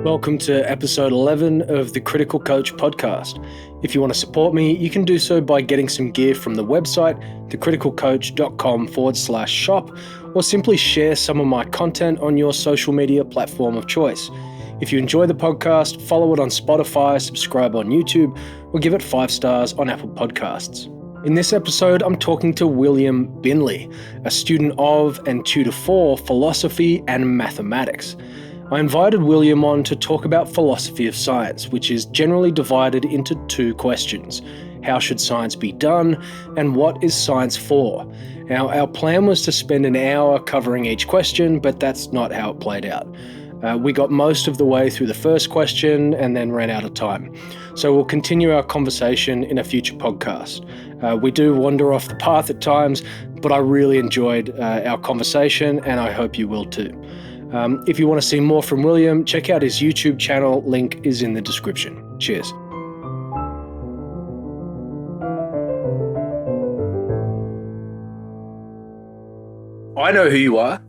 Welcome to episode 11 of the Critical Coach podcast. If you want to support me, you can do so by getting some gear from the website, thecriticalcoach.com/shop, or simply share some of my content on your social media platform of choice. If you enjoy the podcast, follow it on Spotify, subscribe on YouTube, or give it 5 stars on Apple Podcasts. In this episode, I'm talking to William Bindley, a student of and tutor for philosophy and mathematics. I invited William on to talk about philosophy of science, which is generally divided into 2 questions. How should science be done, and what is science for? Now, our plan was to spend an hour covering each question, but that's not how it played out. We got most of the way through the first question and then ran out of time. So we'll continue our conversation in a future podcast. We do wander off the path at times, but I really enjoyed our conversation, and I hope you will too. If you want to see more from William, check out his YouTube channel. Link is in the description. Cheers. I know who you are,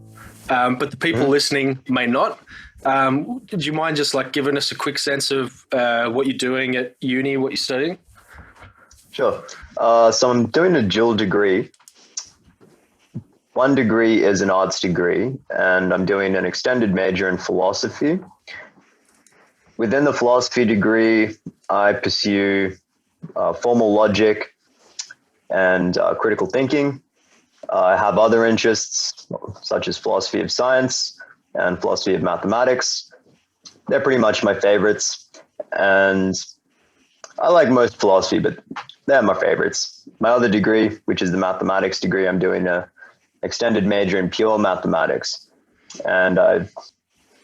but the people listening may not. Do you mind just giving us a quick sense of what you're doing at uni, what you're studying? Sure. So I'm doing a dual degree. One degree is an arts degree, and I'm doing an extended major in philosophy. Within the philosophy degree, I pursue formal logic and critical thinking. I have other interests, such as philosophy of science and philosophy of mathematics. They're pretty much my favorites, and I like most philosophy, but they're my favorites. My other degree, which is the mathematics degree, I'm doing a extended major in pure mathematics. And I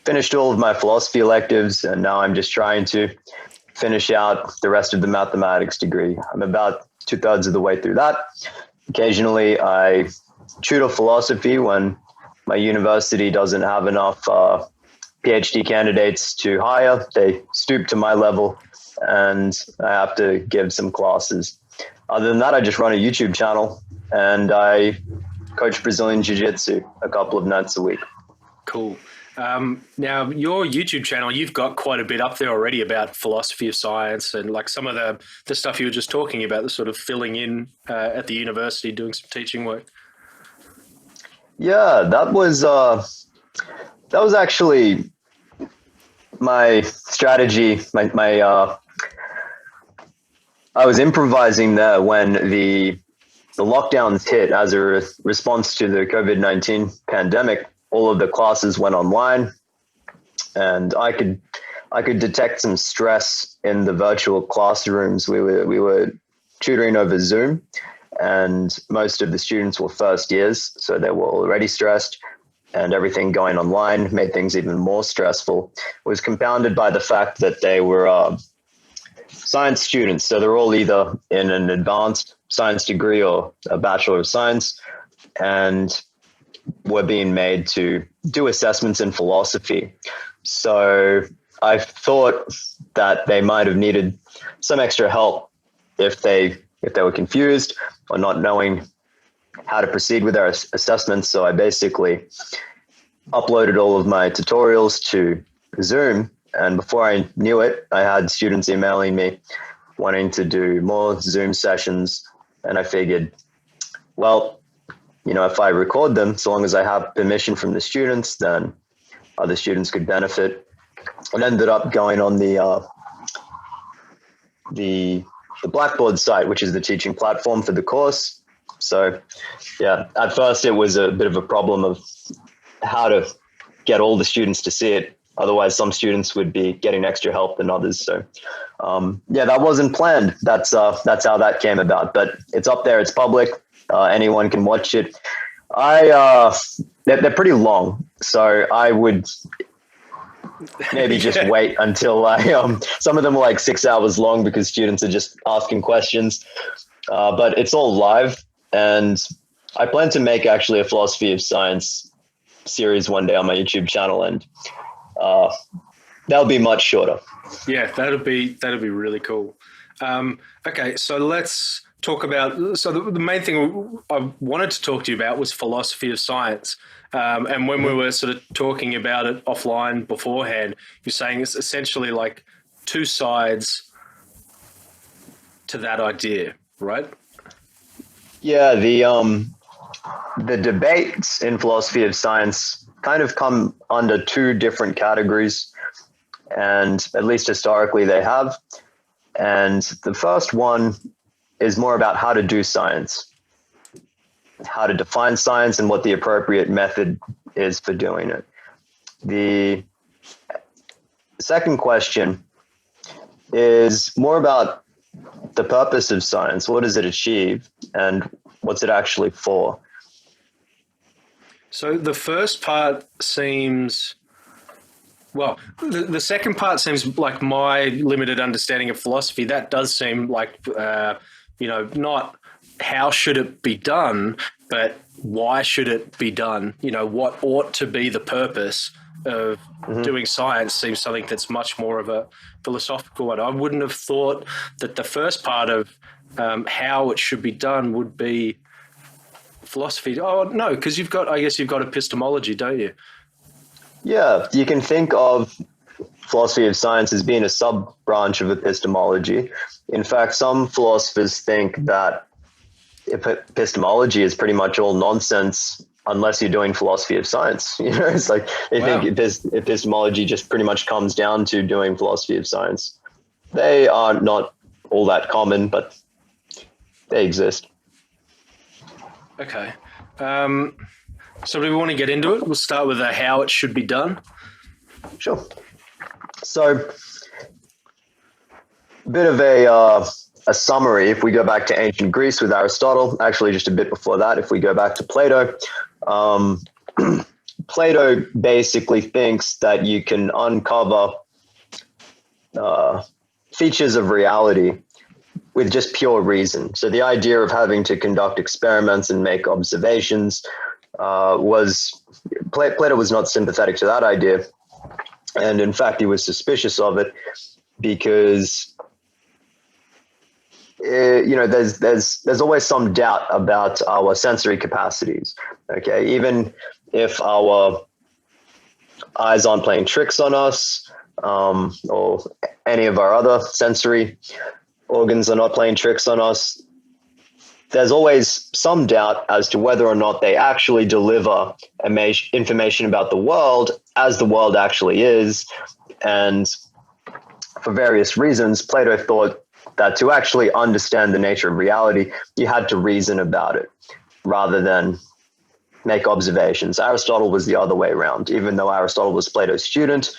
finished all of my philosophy electives, and now I'm just trying to finish out the rest of the mathematics degree. I'm about 2/3 of the way through that. Occasionally, I tutor philosophy when my university doesn't have enough PhD candidates to hire. They stoop to my level, and I have to give some classes. Other than that, I just run a YouTube channel, and I coach Brazilian Jiu-Jitsu a couple of nights a week. Cool. Now, your YouTube channel, you've got quite a bit up there already about philosophy of science and some of the stuff you were just talking about, the sort of filling in at the university, doing some teaching work. Yeah, that was actually my strategy. I was improvising there when the lockdowns hit as a response to the COVID-19 pandemic. All of the classes went online, and I could detect some stress in the virtual classrooms. We were tutoring over Zoom, and most of the students were first years, so they were already stressed, and everything going online made things even more stressful. It was compounded by the fact that they were science students, so they're all either in an advanced science degree or a Bachelor of Science, and were being made to do assessments in philosophy. So I thought that they might have needed some extra help if they were confused or not knowing how to proceed with their assessments. So I basically uploaded all of my tutorials to Zoom, and before I knew it, I had students emailing me wanting to do more Zoom sessions. And I figured, well, if I record them, so long as I have permission from the students, then other students could benefit. And ended up going on the Blackboard site, which is the teaching platform for the course. So yeah, at first it was a bit of a problem of how to get all the students to see it. Otherwise, some students would be getting extra help than others. So yeah, that wasn't planned. That's how that came about. But it's up there. It's public. Anyone can watch it. They're pretty long, so I would maybe just wait until some of them are 6 hours long because students are just asking questions. But it's all live, and I plan to make actually a philosophy of science series one day on my YouTube channel, and that'll be much shorter. Yeah, that'll be really cool. Okay, so let's talk about, so the main thing I wanted to talk to you about was philosophy of science. And when we were sort of talking about it offline beforehand, you're saying it's essentially like two sides to that idea, right? Yeah, the debates in philosophy of science kind of come under two different categories, and at least historically they have. And the first one is more about how to do science, how to define science, and what the appropriate method is for doing it. The second question is more about the purpose of science. What does it achieve, and what's it actually for? So the first part seems, well, the second part seems like my limited understanding of philosophy. That does seem like, not how should it be done, but why should it be done? What ought to be the purpose of doing science seems something that's much more of a philosophical one. I wouldn't have thought that the first part of how it should be done would be philosophy. Oh, no, because I guess you've got epistemology, don't you? Yeah, you can think of philosophy of science as being a sub branch of epistemology. In fact, some philosophers think that epistemology is pretty much all nonsense unless you're doing philosophy of science. It's like they think epistemology just pretty much comes down to doing philosophy of science. They are not all that common, but they exist. Okay. So do we want to get into it? We'll start with how it should be done. Sure. So, a bit of a summary. If we go back to ancient Greece with Aristotle, actually just a bit before that, if we go back to Plato, Plato basically thinks that you can uncover features of reality with just pure reason. So the idea of having to conduct experiments and make observations Plato was not sympathetic to that idea. And in fact, he was suspicious of it because, there's always some doubt about our sensory capacities. Okay. Even if our eyes aren't playing tricks on us, or any of our other sensory organs are not playing tricks on us, there's always some doubt as to whether or not they actually deliver information about the world as the world actually is. And for various reasons, Plato thought that to actually understand the nature of reality, you had to reason about it rather than make observations. Aristotle was the other way around. Even though Aristotle was Plato's student,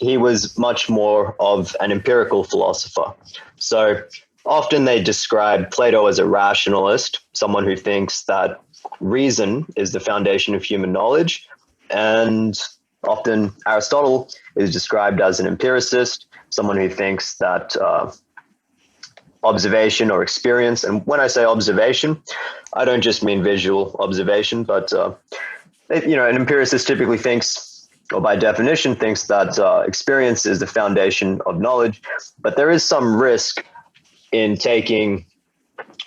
he was much more of an empirical philosopher. So often they describe Plato as a rationalist, someone who thinks that reason is the foundation of human knowledge. And often Aristotle is described as an empiricist, someone who thinks that observation or experience, and when I say observation, I don't just mean visual observation, but an empiricist typically thinks, or by definition thinks, that experience is the foundation of knowledge. But there is some risk in taking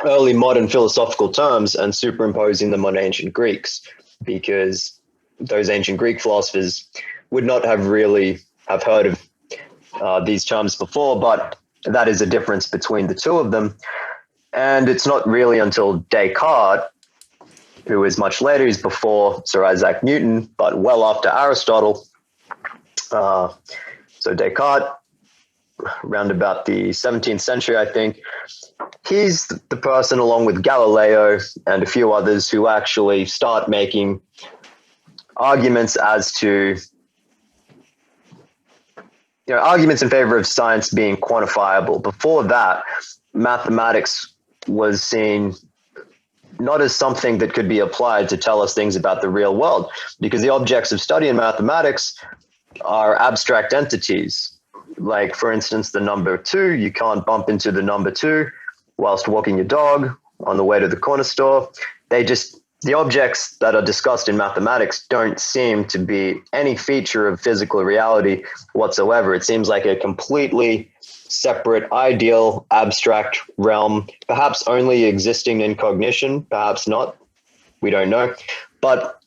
early modern philosophical terms and superimposing them on ancient Greeks, because those ancient Greek philosophers would not have really have heard of these terms before, but that is a difference between the two of them. And it's not really until Descartes, who is much later, he's before Sir Isaac Newton, but well after Aristotle. So Descartes, around about the 17th century, I think, he's the person, along with Galileo and a few others, who actually start making arguments as to, arguments in favor of science being quantifiable. Before that, mathematics was seen not as something that could be applied to tell us things about the real world, because the objects of study in mathematics are abstract entities. Like, for instance, the number 2, you can't bump into the number 2 whilst walking your dog on the way to the corner store. They just the objects that are discussed in mathematics don't seem to be any feature of physical reality whatsoever. It seems like a completely separate, ideal, abstract realm, perhaps only existing in cognition, perhaps not. We don't know. But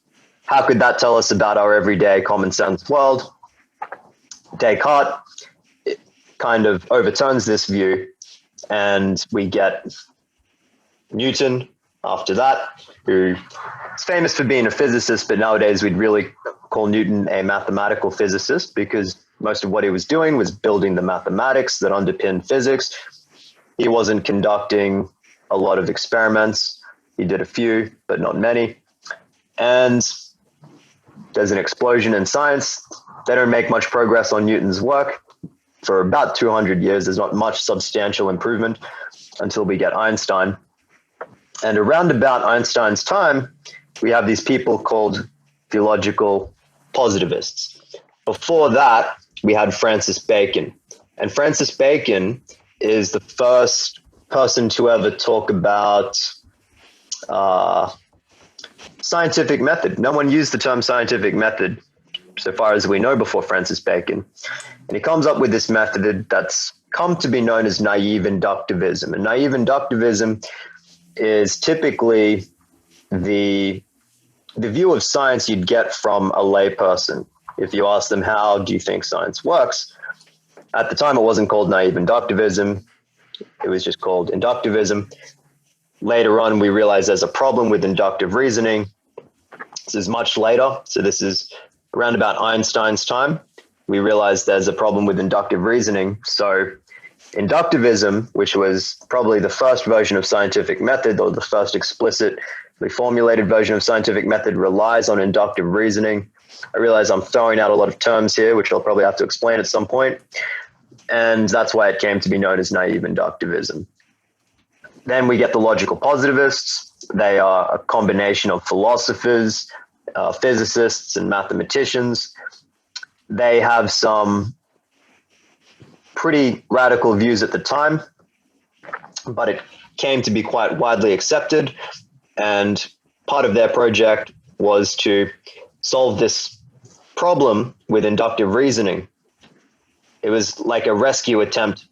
how could that tell us about our everyday common sense world? Descartes kind of overturns this view, and we get Newton after that, who is famous for being a physicist, but nowadays we'd really call Newton a mathematical physicist because most of what he was doing was building the mathematics that underpin physics. He wasn't conducting a lot of experiments. He did a few, but not many. And there's an explosion in science. They don't make much progress on Newton's work. For about 200 years, there's not much substantial improvement until we get Einstein. And around about Einstein's time, we have these people called theological positivists. Before that, we had Francis Bacon. And Francis Bacon is the first person to ever talk about scientific method. No one used the term scientific method so far as we know before Francis Bacon. And he comes up with this method that's come to be known as naive inductivism. And naive inductivism is typically the view of science you'd get from a layperson. If you ask them, how do you think science works? At the time, it wasn't called naive inductivism. It was just called inductivism. Later on, we realized there's a problem with inductive reasoning. This is much later. So this is around about Einstein's time. We realized there's a problem with inductive reasoning. So inductivism, which was probably the first version of scientific method, or the first explicitly formulated version of scientific method, relies on inductive reasoning. I realize I'm throwing out a lot of terms here, which I'll probably have to explain at some point. And that's why it came to be known as naive inductivism. Then we get the logical positivists. They are a combination of philosophers, physicists, and mathematicians. They have some pretty radical views at the time, but it came to be quite widely accepted. And part of their project was to solve this problem with inductive reasoning. It was like a rescue attempt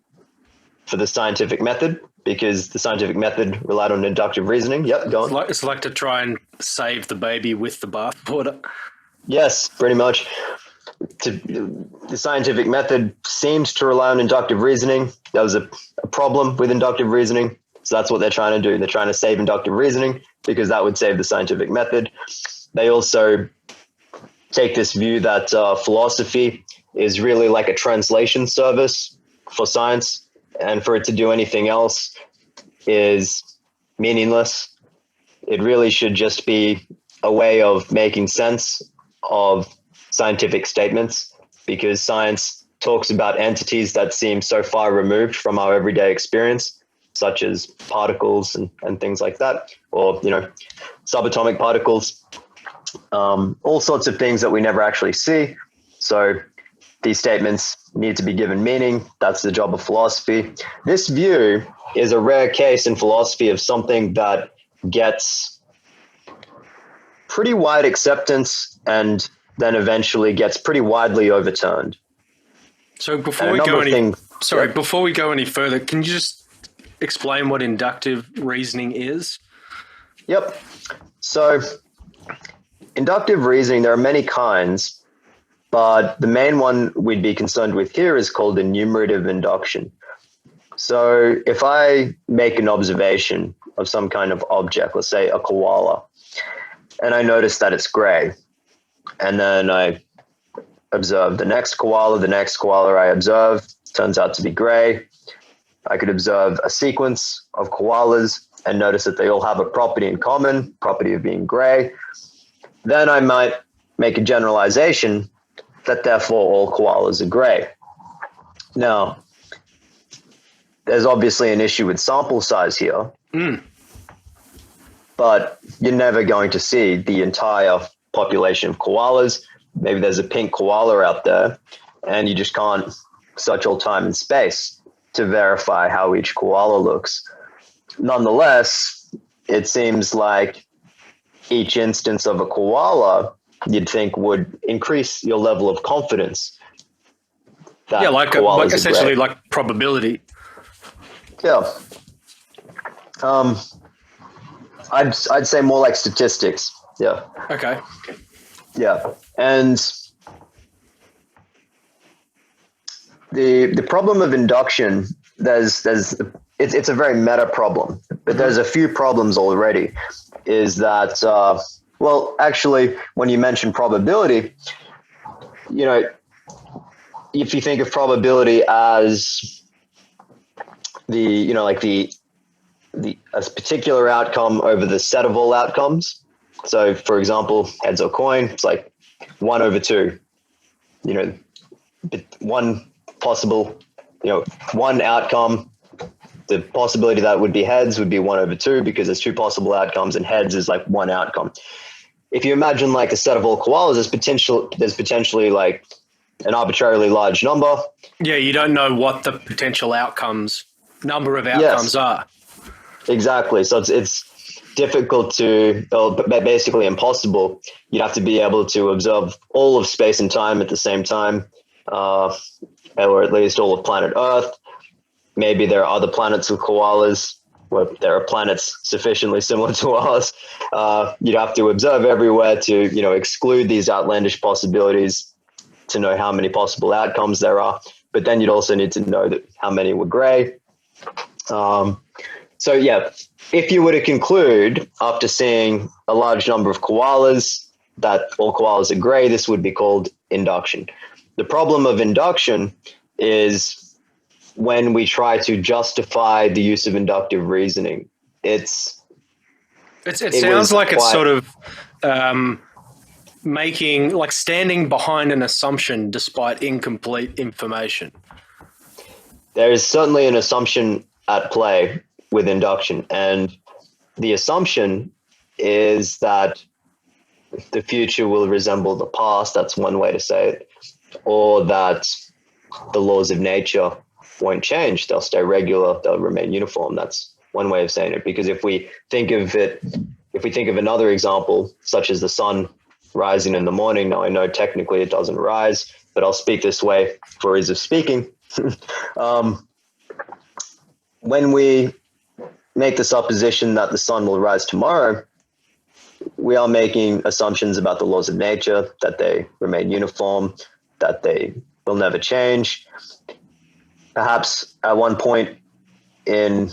for the scientific method, because the scientific method relied on inductive reasoning. Yep, go on. It's like to try and save the baby with the bathwater. Yes, pretty much. The scientific method seems to rely on inductive reasoning. There was a problem with inductive reasoning. So that's what they're trying to do. They're trying to save inductive reasoning because that would save the scientific method. They also take this view that philosophy is really like a translation service for science, and for it to do anything else is meaningless. It really should just be a way of making sense of scientific statements, because science talks about entities that seem so far removed from our everyday experience, such as particles and things like that, or, subatomic particles, all sorts of things that we never actually see. So these statements need to be given meaning. That's the job of philosophy. This view is a rare case in philosophy of something that gets pretty wide acceptance and then eventually gets pretty widely overturned. So before we go any further, can you just explain what inductive reasoning is? Yep. So inductive reasoning, there are many kinds, but the main one we'd be concerned with here is called enumerative induction. So if I make an observation of some kind of object, let's say a koala, and I notice that it's gray, and then I observe the next koala I observe turns out to be gray. I could observe a sequence of koalas and notice that they all have a property in common, property of being gray. Then I might make a generalization that therefore all koalas are gray. Now, there's obviously an issue with sample size here, but you're never going to see the entire population of koalas. Maybe there's a pink koala out there, and you just can't search all time and space to verify how each koala looks. Nonetheless, it seems like each instance of a koala, you'd think would increase your level of confidence. Yeah, like essentially like probability. Yeah. I'd say more like statistics. Yeah. Okay. Yeah. And the problem of induction, it's a very meta problem, but there's a few problems already. Is that well, actually, when you mention probability, you know, if you think of probability as a particular outcome over the set of all outcomes. So, for example, heads or coin, it's like 1/2. One possible, one outcome. The possibility that would be heads would be 1/2 because there's two possible outcomes, and heads is like one outcome. If you imagine like a set of all koalas, there's potentially like an arbitrarily large number. Yeah, you don't know what the potential number of outcomes are. Exactly. So it's difficult but basically impossible. You'd have to be able to observe all of space and time at the same time, or at least all of planet Earth. Maybe there are other planets with koalas, where there are planets sufficiently similar to ours. You'd have to observe everywhere to, exclude these outlandish possibilities to know how many possible outcomes there are. But then you'd also need to know that how many were gray. So yeah, if you were to conclude after seeing a large number of koalas that all koalas are gray, this would be called induction. The problem of induction is when we try to justify the use of inductive reasoning. It sounds like it's sort of standing behind an assumption despite incomplete information. There is certainly an assumption at play with induction, and the assumption is that the future will resemble the past. That's one way to say it. Or that the laws of nature won't change. They'll stay regular. They'll remain uniform. That's one way of saying it. Because if we think of another example, such as the sun rising in the morning, now I know technically it doesn't rise, but I'll speak this way for ease of speaking. When we make the supposition that the sun will rise tomorrow, we are making assumptions about the laws of nature, that they remain uniform, that they will never change. Perhaps at one point in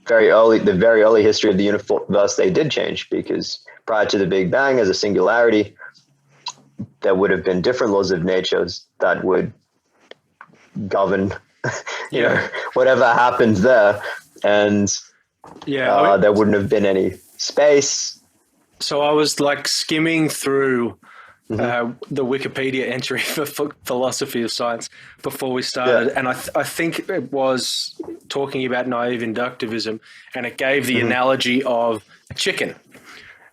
the very early history of the universe, they did change, because prior to the Big Bang as a singularity, there would have been different laws of nature that would govern whatever happens there. And there wouldn't have been any space. So I was like skimming through the Wikipedia entry for philosophy of science before we started, and I think it was talking about naive inductivism, and it gave the analogy of a chicken.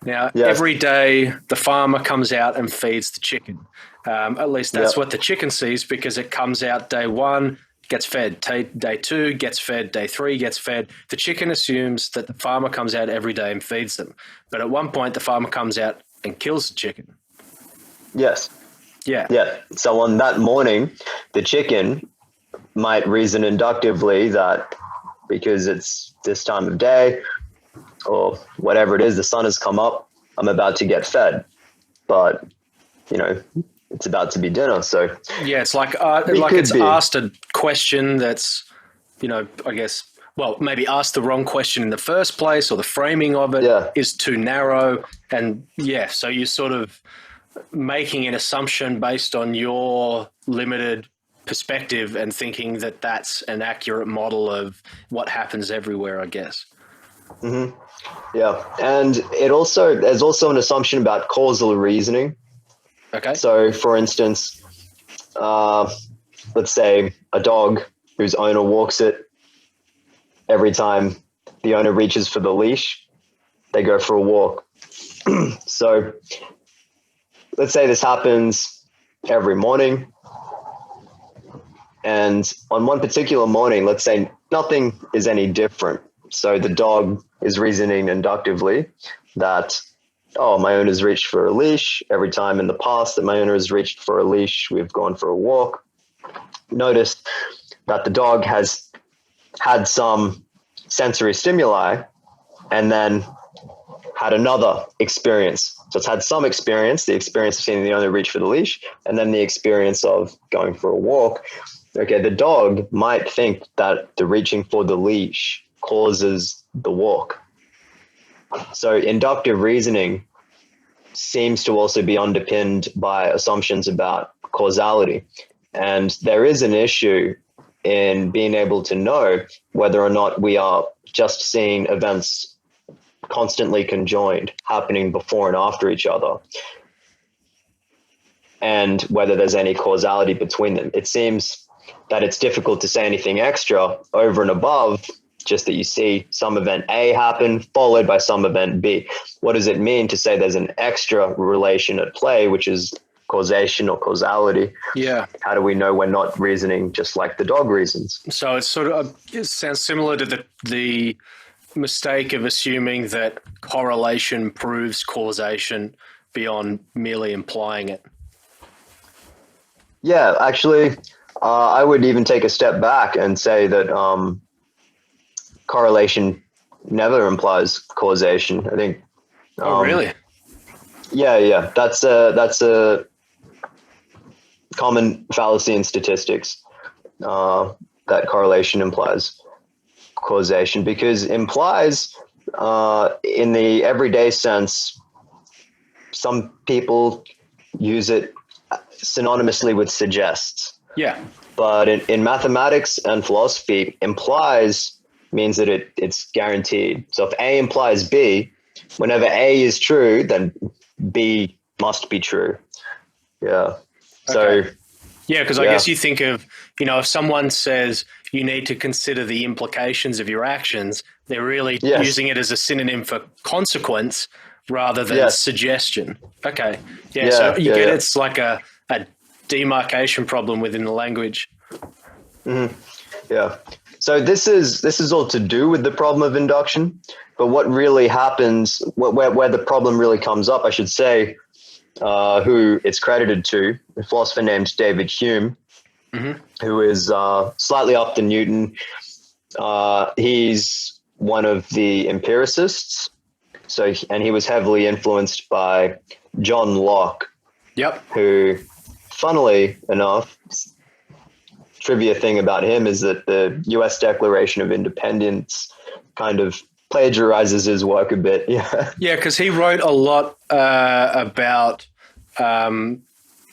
Now, every day the farmer comes out and feeds the chicken. At least that's what the chicken sees, because it comes out day one, gets fed, day two gets fed, day three gets fed. The chicken assumes that the farmer comes out every day and feeds them. But at one point, the farmer comes out and kills the chicken. Yes. Yeah. Yeah. So on that morning, the chicken might reason inductively that because it's this time of day or whatever it is, the sun has come up, I'm about to get fed. But, it's about to be dinner. So yeah, it's like it's asked a question that's, I guess, well, maybe asked the wrong question in the first place, or the framing of it is too narrow. And so you're sort of making an assumption based on your limited perspective and thinking that that's an accurate model of what happens everywhere, I guess. Mm-hmm. Yeah. And there's also an assumption about causal reasoning. Okay. So, for instance, let's say a dog whose owner walks it. Every time the owner reaches for the leash, they go for a walk. So, let's say this happens every morning. And on one particular morning, let's say nothing is any different. So the dog is reasoning inductively that, oh, my owner's reached for a leash. Every time in the past that my owner has reached for a leash, we've gone for a walk. Notice that the dog has had some sensory stimuli and then had another experience. So it's had some experience, the experience of seeing the owner reach for the leash, and then the experience of going for a walk. Okay, the dog might think that the reaching for the leash causes the walk. So inductive reasoning seems to also be underpinned by assumptions about causality. And there is an issue in being able to know whether or not we are just seeing events constantly conjoined happening before and after each other, and whether there's any causality between them. It seems that it's difficult to say anything extra over and above just that you see some event A happen followed by some event B. What does it mean to say there's an extra relation at play, which is causation or causality? Yeah. How do we know we're not reasoning just like the dog reasons? So it's sort of, it sounds similar to the mistake of assuming that correlation proves causation beyond merely implying it. Yeah, actually, I would even take a step back and say that correlation never implies causation. I think. Oh, really? Yeah. That's a common fallacy in statistics, that correlation implies causation, because implies in the everyday sense, some people use it synonymously with suggests. Yeah. But in mathematics and philosophy, implies means that it's guaranteed. So if A implies B, whenever A is true, then B must be true. Yeah. Okay. So yeah, because I guess you think of, if someone says you need to consider the implications of your actions, they're really using it as a synonym for consequence rather than suggestion. Okay. Yeah. So you get it's like a demarcation problem within the language. Mm-hmm. Yeah. So this is all to do with the problem of induction, but what really happens, where the problem really comes up, I should say, who it's credited to, a philosopher named David Hume, who is slightly after Newton. He's one of the empiricists, and he was heavily influenced by John Locke. Yep. Who, funnily enough, trivia thing about him is that the U.S. Declaration of Independence kind of plagiarizes his work a bit. Yeah. Yeah, because he wrote a lot about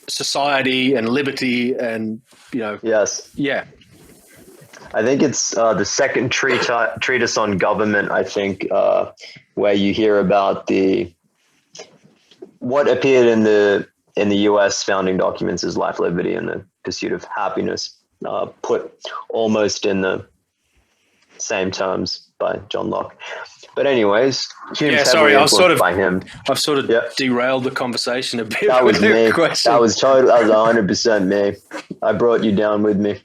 society and liberty and, Yes. Yeah. I think it's the second treatise on government, I think, where you hear about what appeared in the U.S. founding documents as life, liberty, and the pursuit of happiness, put almost in the same terms by John Locke. But anyways, Hume's heavily influenced by him. I've sort of derailed the conversation a bit. That was me. Question. That was 100% me. I brought you down with me.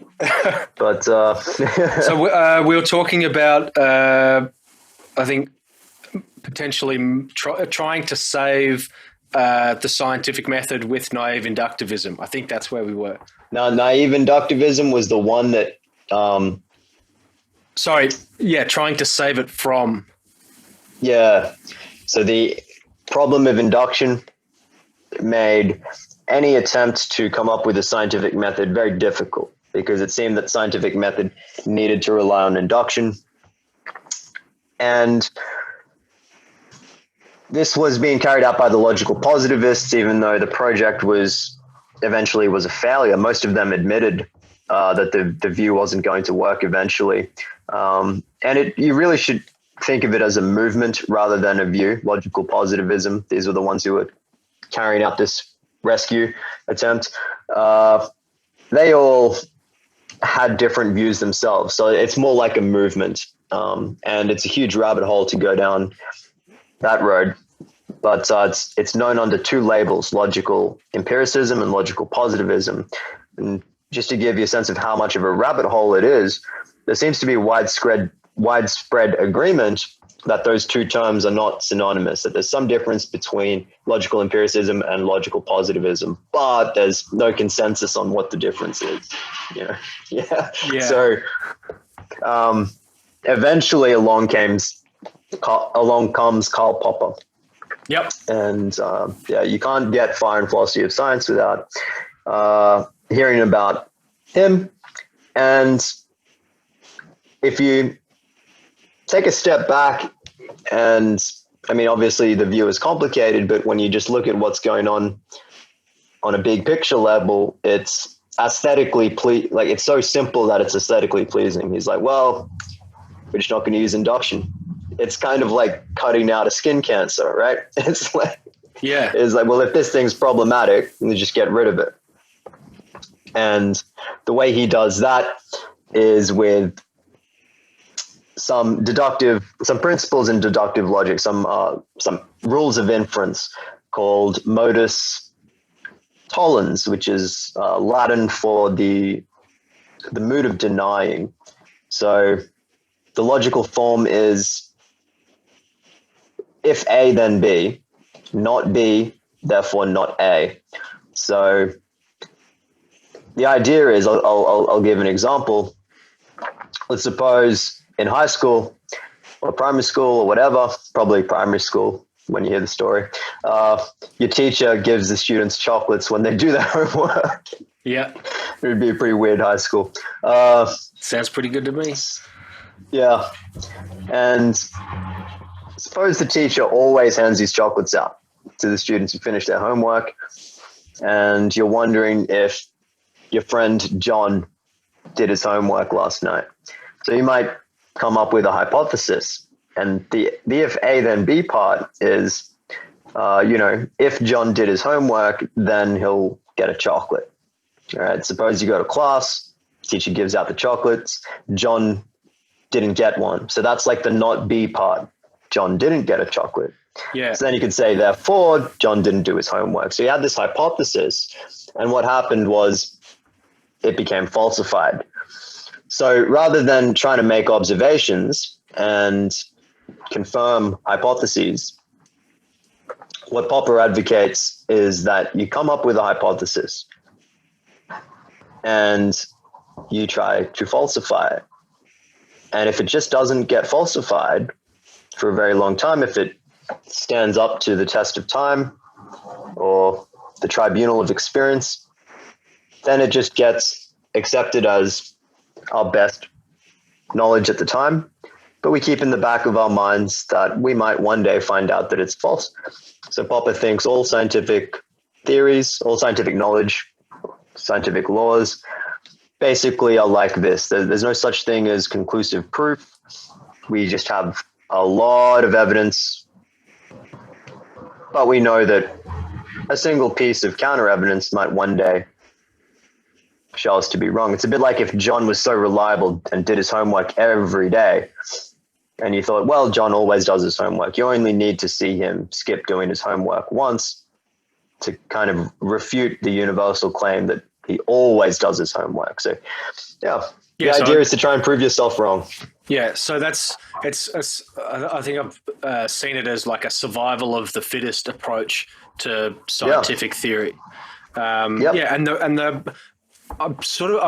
But so we were talking about, I think, potentially trying to save the scientific method with naive inductivism. I think that's where we were. Now, naive inductivism was the one that... trying to save it from... Yeah. So the problem of induction made any attempt to come up with a scientific method very difficult, because it seemed that scientific method needed to rely on induction. And this was being carried out by the logical positivists, even though the project eventually was a failure. Most of them admitted that the view wasn't going to work eventually. And you really should think of it as a movement rather than a view. Logical positivism, these were the ones who were carrying out this rescue attempt. They all had different views themselves. So it's more like a movement. And it's a huge rabbit hole to go down that road. But it's known under two labels: logical empiricism and logical positivism. And just to give you a sense of how much of a rabbit hole it is, there seems to be widespread agreement that those two terms are not synonymous, that there's some difference between logical empiricism and logical positivism, but there's no consensus on what the difference is. Yeah. So eventually along comes Karl Popper. Yep. And you can't get far in philosophy of science without hearing about him. And if you take a step back, and I mean, obviously the view is complicated, but when you just look at what's going on a big picture level, it's aesthetically like it's so simple that it's aesthetically pleasing. He's like, well, we're just not going to use induction. It's kind of like cutting out a skin cancer, right? It's like, well, if this thing's problematic, then just get rid of it. And the way he does that is with some principles in deductive logic, some rules of inference called modus tollens, which is Latin for the mood of denying. So the logical form is if A, then B, not B, therefore not A. So the idea is, I'll give an example. Let's suppose in high school or primary school or whatever, probably primary school when you hear the story, your teacher gives the students chocolates when they do their homework. Yeah. It would be a pretty weird high school. Sounds pretty good to me. Yeah. And suppose the teacher always hands these chocolates out to the students who finish their homework, and you're wondering if your friend John did his homework last night. So you might come up with a hypothesis. And the if A then B part is, if John did his homework, then he'll get a chocolate. All right. Suppose you go to class, teacher gives out the chocolates, John didn't get one. So that's like the not B part. John didn't get a chocolate. Yeah. So then you could say, therefore, John didn't do his homework. So you had this hypothesis, and what happened was it became falsified. So rather than trying to make observations and confirm hypotheses, what Popper advocates is that you come up with a hypothesis and you try to falsify it. And if it just doesn't get falsified for a very long time, if it stands up to the test of time or the tribunal of experience, then it just gets accepted as our best knowledge at the time. But we keep in the back of our minds that we might one day find out that it's false. So Popper thinks all scientific theories, all scientific knowledge, scientific laws, basically are like this. There's no such thing as conclusive proof. We just have a lot of evidence, but we know that a single piece of counter evidence might one day show us to be wrong. It's a bit like if John was so reliable and did his homework every day, and you thought, well, John always does his homework. You only need to see him skip doing his homework once to kind of refute the universal claim that he always does his homework. So, the idea is to try and prove yourself wrong. Yeah, so I think I've seen it as like a survival of the fittest approach to scientific theory. I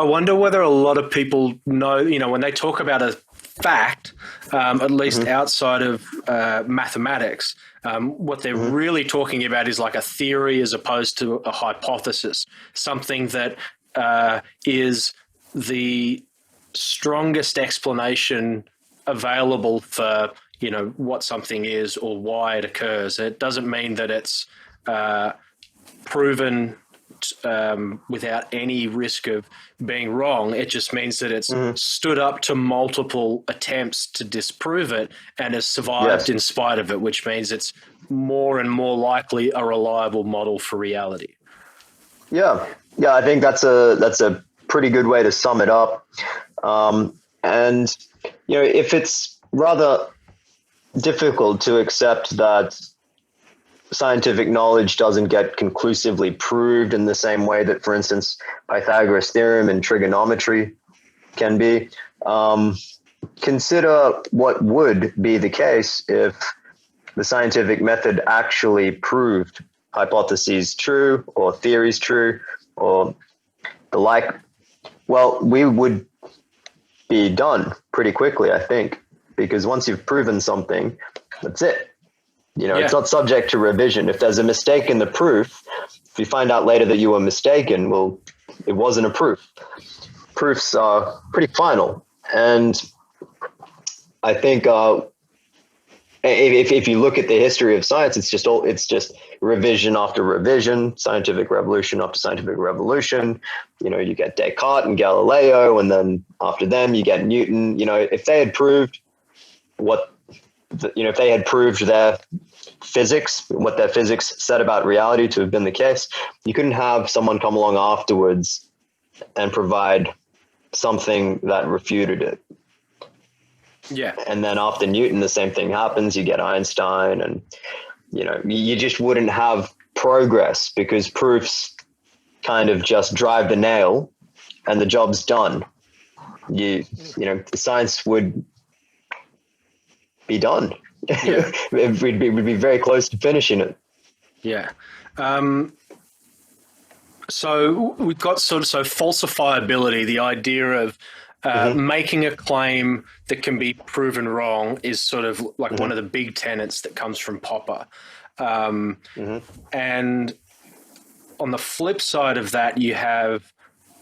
wonder whether a lot of people know, when they talk about a fact, at least outside of mathematics, what they're really talking about is like a theory as opposed to a hypothesis, something that is the strongest explanation available for, what something is or why it occurs. It doesn't mean that it's proven without any risk of being wrong. It just means that it's stood up to multiple attempts to disprove it and has survived in spite of it, which means it's more and more likely a reliable model for reality. Yeah, I think that's a pretty good way to sum it up. And if it's rather difficult to accept that scientific knowledge doesn't get conclusively proved in the same way that, for instance, Pythagoras' theorem and trigonometry can be, consider what would be the case if the scientific method actually proved hypotheses true or theories true or the like. Well, we would be done pretty quickly, I think, because once you've proven something, that's it. It's not subject to revision. If there's a mistake in the proof, if you find out later that you were mistaken, well, it wasn't a proof. Proofs are pretty final. And I think if you look at the history of science, it's just revision after revision, scientific revolution after scientific revolution. You get Descartes and Galileo, and then after them you get Newton. If they had proved if they had proved their physics, what their physics said about reality to have been the case, you couldn't have someone come along afterwards and provide something that refuted it. Yeah. And then after Newton, the same thing happens. You get Einstein, and you just wouldn't have progress because proofs kind of just drive the nail and the job's done. The science would be done. Yeah. we'd be very close to finishing it. Yeah. So we've got so falsifiability, the idea of making a claim that can be proven wrong is sort of like one of the big tenets that comes from Popper. And on the flip side of that, you have,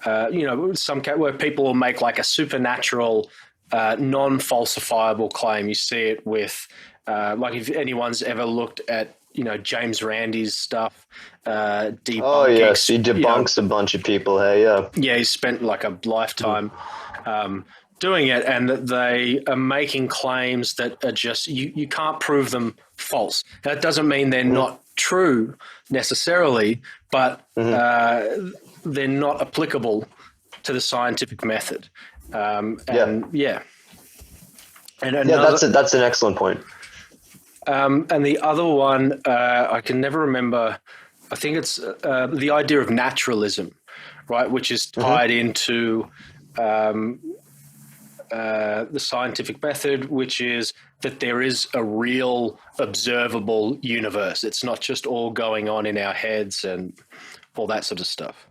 some where people will make like a supernatural, non-falsifiable claim. You see it with, like if anyone's ever looked at, James Randi's stuff, debunking. Oh yes, he debunks a bunch of people. Hey, yeah. Yeah, he spent like a lifetime doing it, and that they are making claims that are just you can't prove them false. That doesn't mean they're not true necessarily, but they're not applicable to the scientific method. And that's an excellent point. And the other one, I can never remember. I think it's the idea of naturalism, right, which is tied into the scientific method, which is that there is a real observable universe. It's not just all going on in our heads and all that sort of stuff.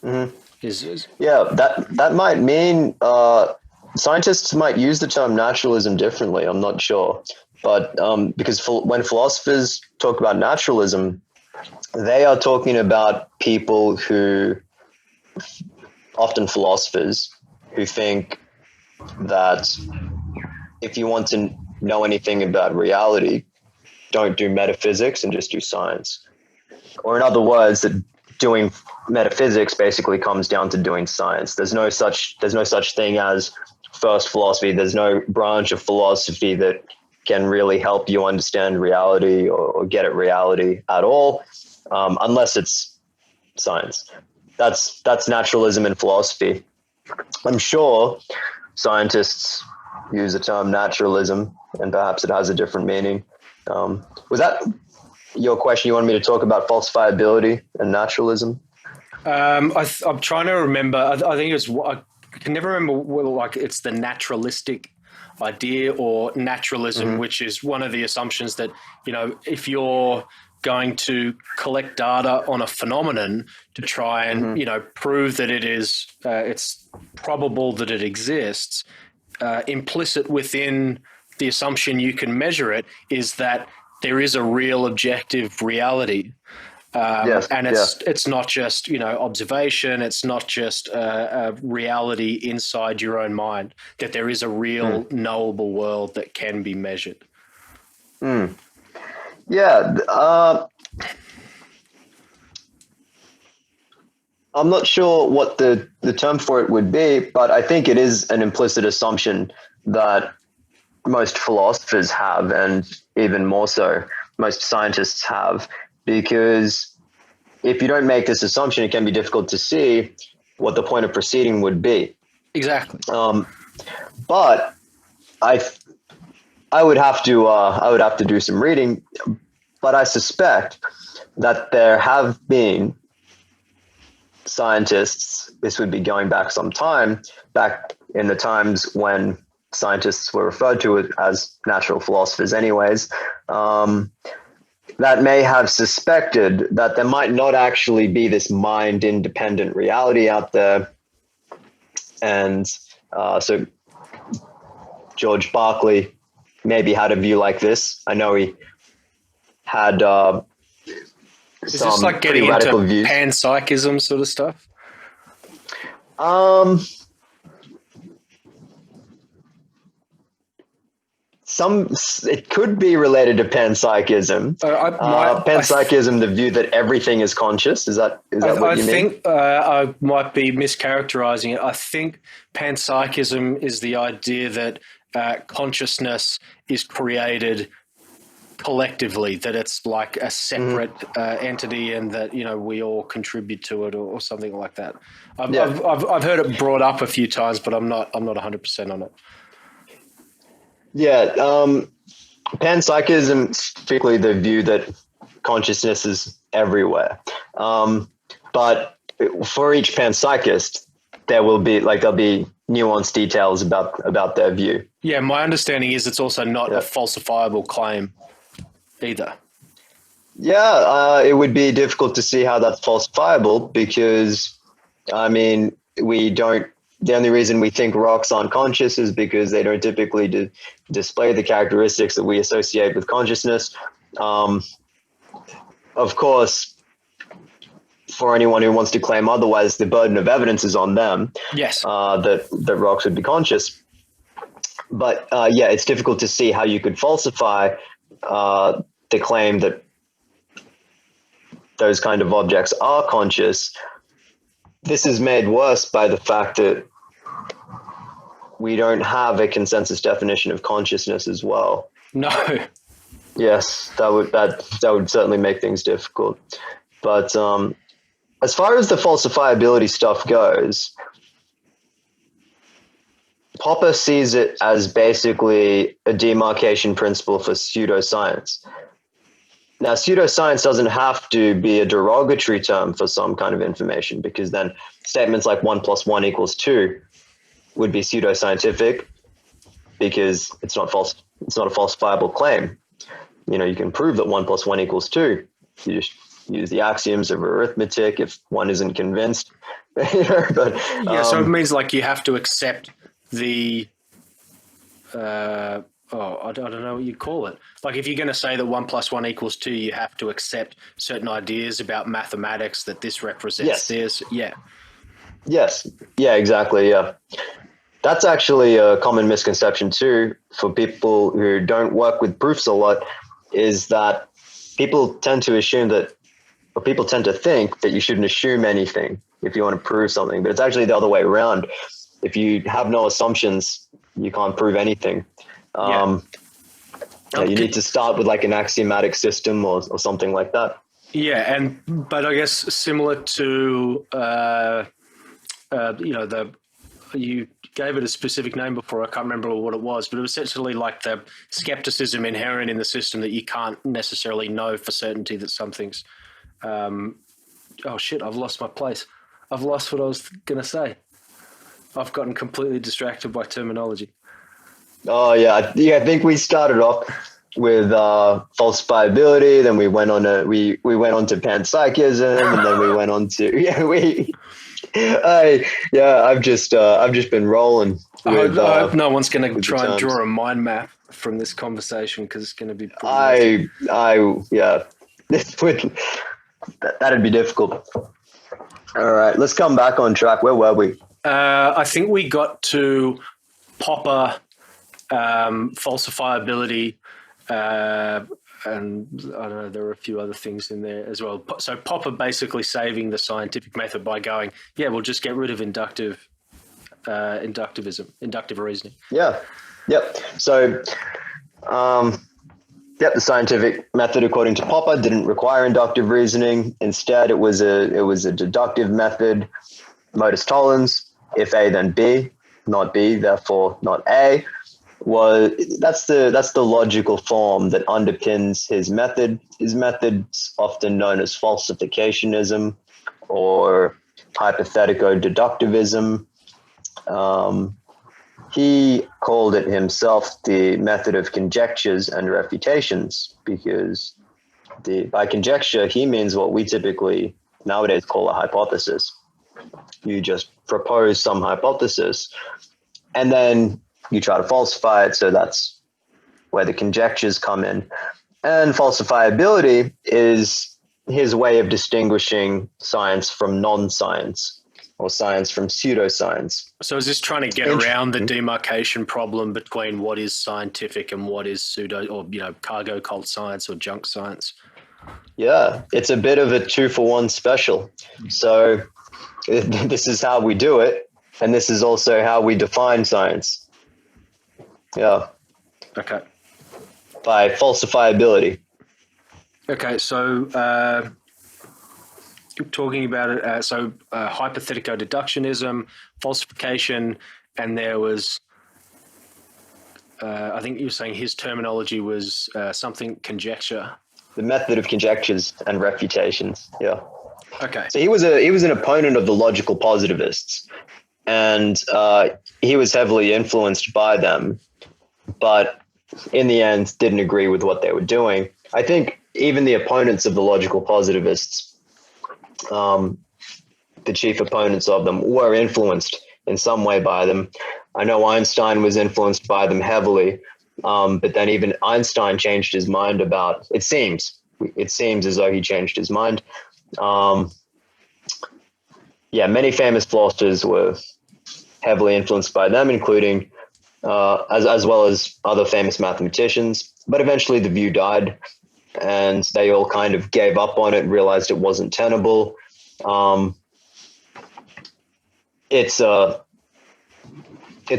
Yeah, that might mean scientists might use the term naturalism differently. I'm not sure. But because when philosophers talk about naturalism, they are talking about people who, often philosophers, who think that if you want to know anything about reality, don't do metaphysics and just do science. Or in other words, that doing metaphysics basically comes down to doing science. There's no such thing as first philosophy. There's no branch of philosophy that can really help you understand reality or get at reality at all, unless it's science. That's naturalism in philosophy. I'm sure scientists use the term naturalism, and perhaps it has a different meaning. Was that your question? You wanted me to talk about falsifiability and naturalism? I'm trying to remember. I think it's. I can never remember whether like it's the naturalistic idea or naturalism, which is one of the assumptions that, if you're going to collect data on a phenomenon to try and, prove that it is, it's probable that it exists, implicit within the assumption you can measure it is that there is a real objective reality. And it's not just, observation. It's not just a reality inside your own mind, that there is a real knowable world that can be measured. Yeah. I'm not sure what the term for it would be, but I think it is an implicit assumption that most philosophers have, and even more so, most scientists have. Because if you don't make this assumption, it can be difficult to see what the point of proceeding would be. Exactly. But I would have to do some reading. But I suspect that there have been scientists. This would be going back some time, back in the times when scientists were referred to as natural philosophers anyways, that may have suspected that there might not actually be this mind-independent reality out there. And so George Berkeley maybe had a view like this. I know he had is this like getting into views. Panpsychism sort of stuff? It could be related to panpsychism. Panpsychism, the view that everything is conscious. Is that what you mean? I might be mischaracterizing it. I think panpsychism is the idea that consciousness is created collectively, that it's like a separate entity, and that we all contribute to it, or something like that. I've heard it brought up a few times, but I'm not 100% on it. Yeah, panpsychism is typically the view that consciousness is everywhere. But for each panpsychist, there'll be nuanced details about their view. Yeah, my understanding is it's also not a falsifiable claim either. Yeah, it would be difficult to see how that's falsifiable because, the only reason we think rocks aren't conscious is because they don't typically display the characteristics that we associate with consciousness. Of course, for anyone who wants to claim otherwise, the burden of evidence is on them. Yes. That rocks would be conscious. But it's difficult to see how you could falsify the claim that those kind of objects are conscious. This is made worse by the fact that we don't have a consensus definition of consciousness as well. No. Yes, that would certainly make things difficult. But as far as the falsifiability stuff goes, Popper sees it as basically a demarcation principle for pseudoscience. Now, pseudoscience doesn't have to be a derogatory term for some kind of information, because then statements like 1 + 1 = 2 would be pseudoscientific because it's not false. It's not a falsifiable claim. You can prove that 1 + 1 = 2. You just use the axioms of arithmetic if one isn't convinced. So it means like you have to accept the I don't know what you call it. Like if you're going to say that 1 + 1 = 2, you have to accept certain ideas about mathematics, that this represents this. Yeah. Yes. Yeah, exactly. Yeah. That's actually a common misconception too for people who don't work with proofs a lot, is that people tend to think that you shouldn't assume anything if you want to prove something, but it's actually the other way around. If you have no assumptions, you can't prove anything. You need to start with like an axiomatic system or something like that. Yeah, but I guess similar to you gave it a specific name before. I can't remember what it was, but it was essentially like the skepticism inherent in the system that you can't necessarily know for certainty that something's. Oh shit! I've lost my place. I've lost what I was going to say. I've gotten completely distracted by terminology. Oh yeah, I think we started off with falsifiability, then we went on to panpsychism, and then we went on to I've just been rolling. I hope no one's going to try and draw a mind map from this conversation, because it's going to be. That'd be difficult. All right, let's come back on track. Where were we? I think we got to Popper, falsifiability, and I don't know, there are a few other things in there as well. So Popper basically saving the scientific method by going, we'll just get rid of inductive reasoning. Yeah. Yep. So, the scientific method, according to Popper, didn't require inductive reasoning. Instead, it was a deductive method. Modus tollens: if A, then B, not B, therefore not A. That's the logical form that underpins his method. His method's often known as falsificationism or hypothetico-deductivism. he called it himself the method of conjectures and refutations, because by conjecture, he means what we typically nowadays call a hypothesis. You just propose some hypothesis, and then you try to falsify it. So that's where the conjectures come in. And falsifiability is his way of distinguishing science from non-science, or science from pseudoscience. So is this trying to get around the demarcation problem between what is scientific and what is pseudo, or cargo cult science or junk science? Yeah, it's a bit of a 2-for-1 special. So this is how we do it, and this is also how we define science. Yeah. Okay. By falsifiability. Okay, so talking about it, hypothetico-deductionism, falsification, and there was, I think you were saying his terminology was something conjecture. The method of conjectures and refutations. Yeah. Okay. So he was an opponent of the logical positivists, and he was heavily influenced by them, but in the end didn't agree with what they were doing. I think even the opponents of the logical positivists, the chief opponents of them, were influenced in some way by them. I know Einstein was influenced by them heavily, but then even Einstein changed his mind about, it seems as though he changed his mind. Many famous philosophers were heavily influenced by them, including as well as other famous mathematicians. But eventually the view died, and they all kind of gave up on it, realized it wasn't tenable. It's a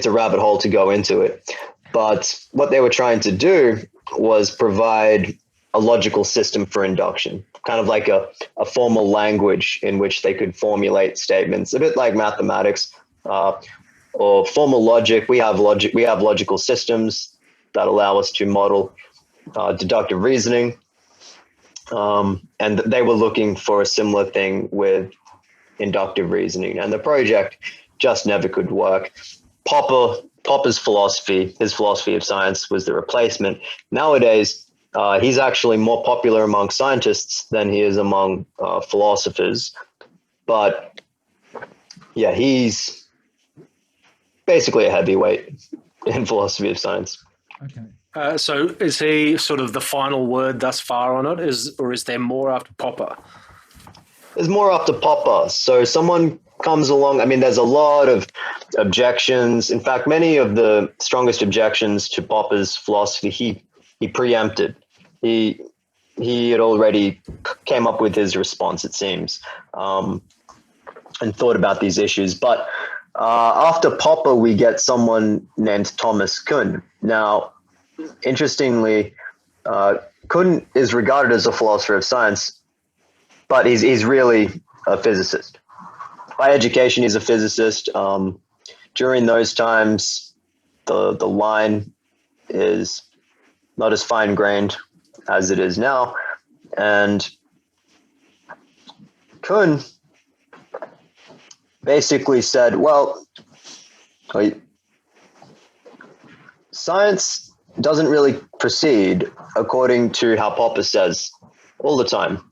rabbit hole to go into it. But what they were trying to do was provide a logical system for induction, kind of like a formal language in which they could formulate statements, a bit like mathematics or formal logic. We have logical systems that allow us to model deductive reasoning. And they were looking for a similar thing with inductive reasoning, and the project just never could work. Popper's philosophy, his philosophy of science, was the replacement. Nowadays, he's actually more popular among scientists than he is among philosophers. But yeah, he's basically a heavyweight in philosophy of science. Okay. So is he sort of the final word thus far on it, or is there more after Popper? There's more after Popper. So someone comes along. I mean, there's a lot of objections. In fact, many of the strongest objections to Popper's philosophy, he preempted. He had already came up with his response, it seems, and thought about these issues. But after Popper, we get someone named Thomas Kuhn. Now, interestingly, Kuhn is regarded as a philosopher of science, but he's really a physicist. By education, he's a physicist. During those times, the line is not as fine-grained as it is now. And Kuhn basically said, well, science doesn't really proceed according to how Popper says all the time.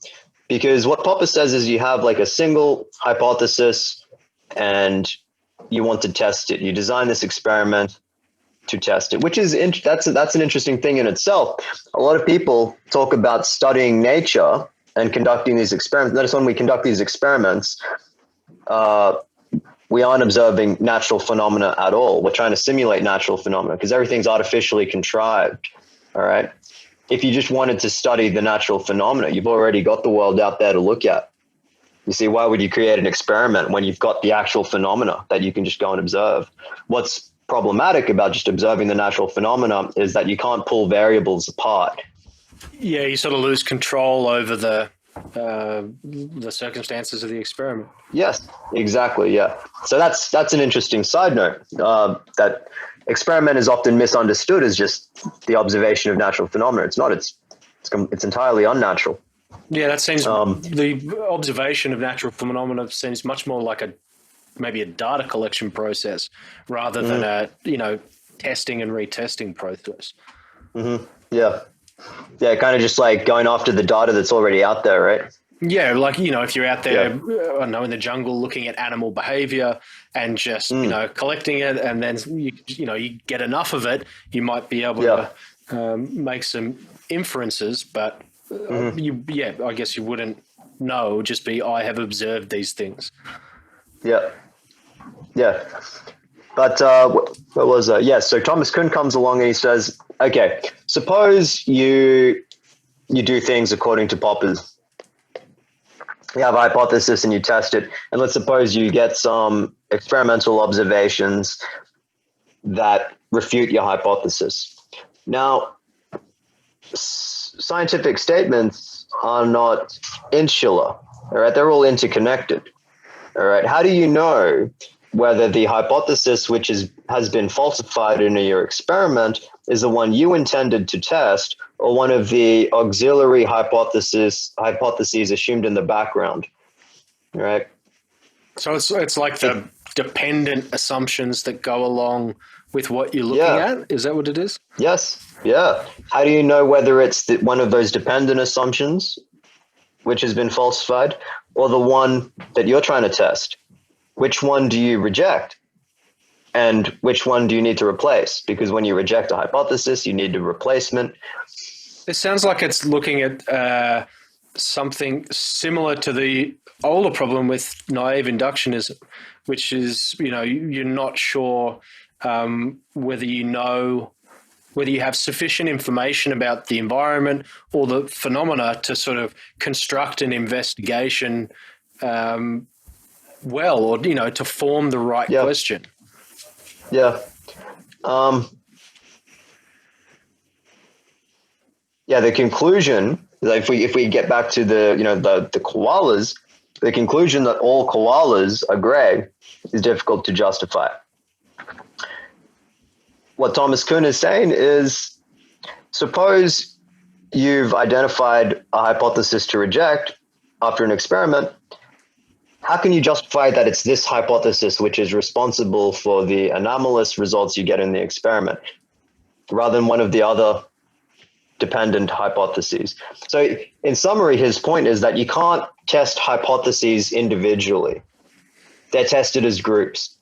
Because what Popper says is you have like a single hypothesis and you want to test it. You design this experiment to test it, which is that's an interesting thing in itself. A lot of people talk about studying nature and conducting these experiments. Notice when we conduct these experiments, we aren't observing natural phenomena at all. We're trying to simulate natural phenomena because everything's artificially contrived. All right. If you just wanted to study the natural phenomena, you've already got the world out there to look at. You see, why would you create an experiment when you've got the actual phenomena that you can just go and observe? What's problematic about just observing the natural phenomena is that you can't pull variables apart. Yeah, you sort of lose control over the circumstances of the experiment. Yes, exactly. Yeah. So that's an interesting side note. That experiment is often misunderstood as just the observation of natural phenomena. It's not. It's entirely unnatural. Yeah, that seems the observation of natural phenomena seems much more like a maybe a data collection process rather than a, testing and retesting process. Yeah. Yeah. Kind of just like going after the data that's already out there, right? Yeah, like, if you're out there, I don't know, in the jungle looking at animal behavior and just, collecting it, and then, you get enough of it, you might be able to make some inferences, but I guess you wouldn't know, just be, I have observed these things. Yeah. Yeah. But what was that? Yeah, so Thomas Kuhn comes along and he says, okay, suppose you do things according to Popper's. You have a hypothesis and you test it, and let's suppose you get some experimental observations that refute your hypothesis. Now, scientific statements are not insular, all right? They're all interconnected, all right? How do you know whether the hypothesis which has been falsified in your experiment is the one you intended to test, or one of the auxiliary hypotheses assumed in the background, right? So it's like the dependent assumptions that go along with what you're looking at? Is that what it is? Yes. Yeah. How do you know whether it's one of those dependent assumptions which has been falsified, or the one that you're trying to test? Which one do you reject? And which one do you need to replace? Because when you reject a hypothesis, you need a replacement. It sounds like it's looking at something similar to the older problem with naive inductionism, which is, you're not sure whether you have sufficient information about the environment or the phenomena to sort of construct an investigation or, to form the right question. Yeah. The conclusion, if we get back to the koalas, the conclusion that all koalas are gray is difficult to justify. What Thomas Kuhn is saying is, suppose you've identified a hypothesis to reject after an experiment. How can you justify that it's this hypothesis which is responsible for the anomalous results you get in the experiment, rather than one of the other dependent hypotheses? So in summary, his point is that you can't test hypotheses individually. They're tested as groups.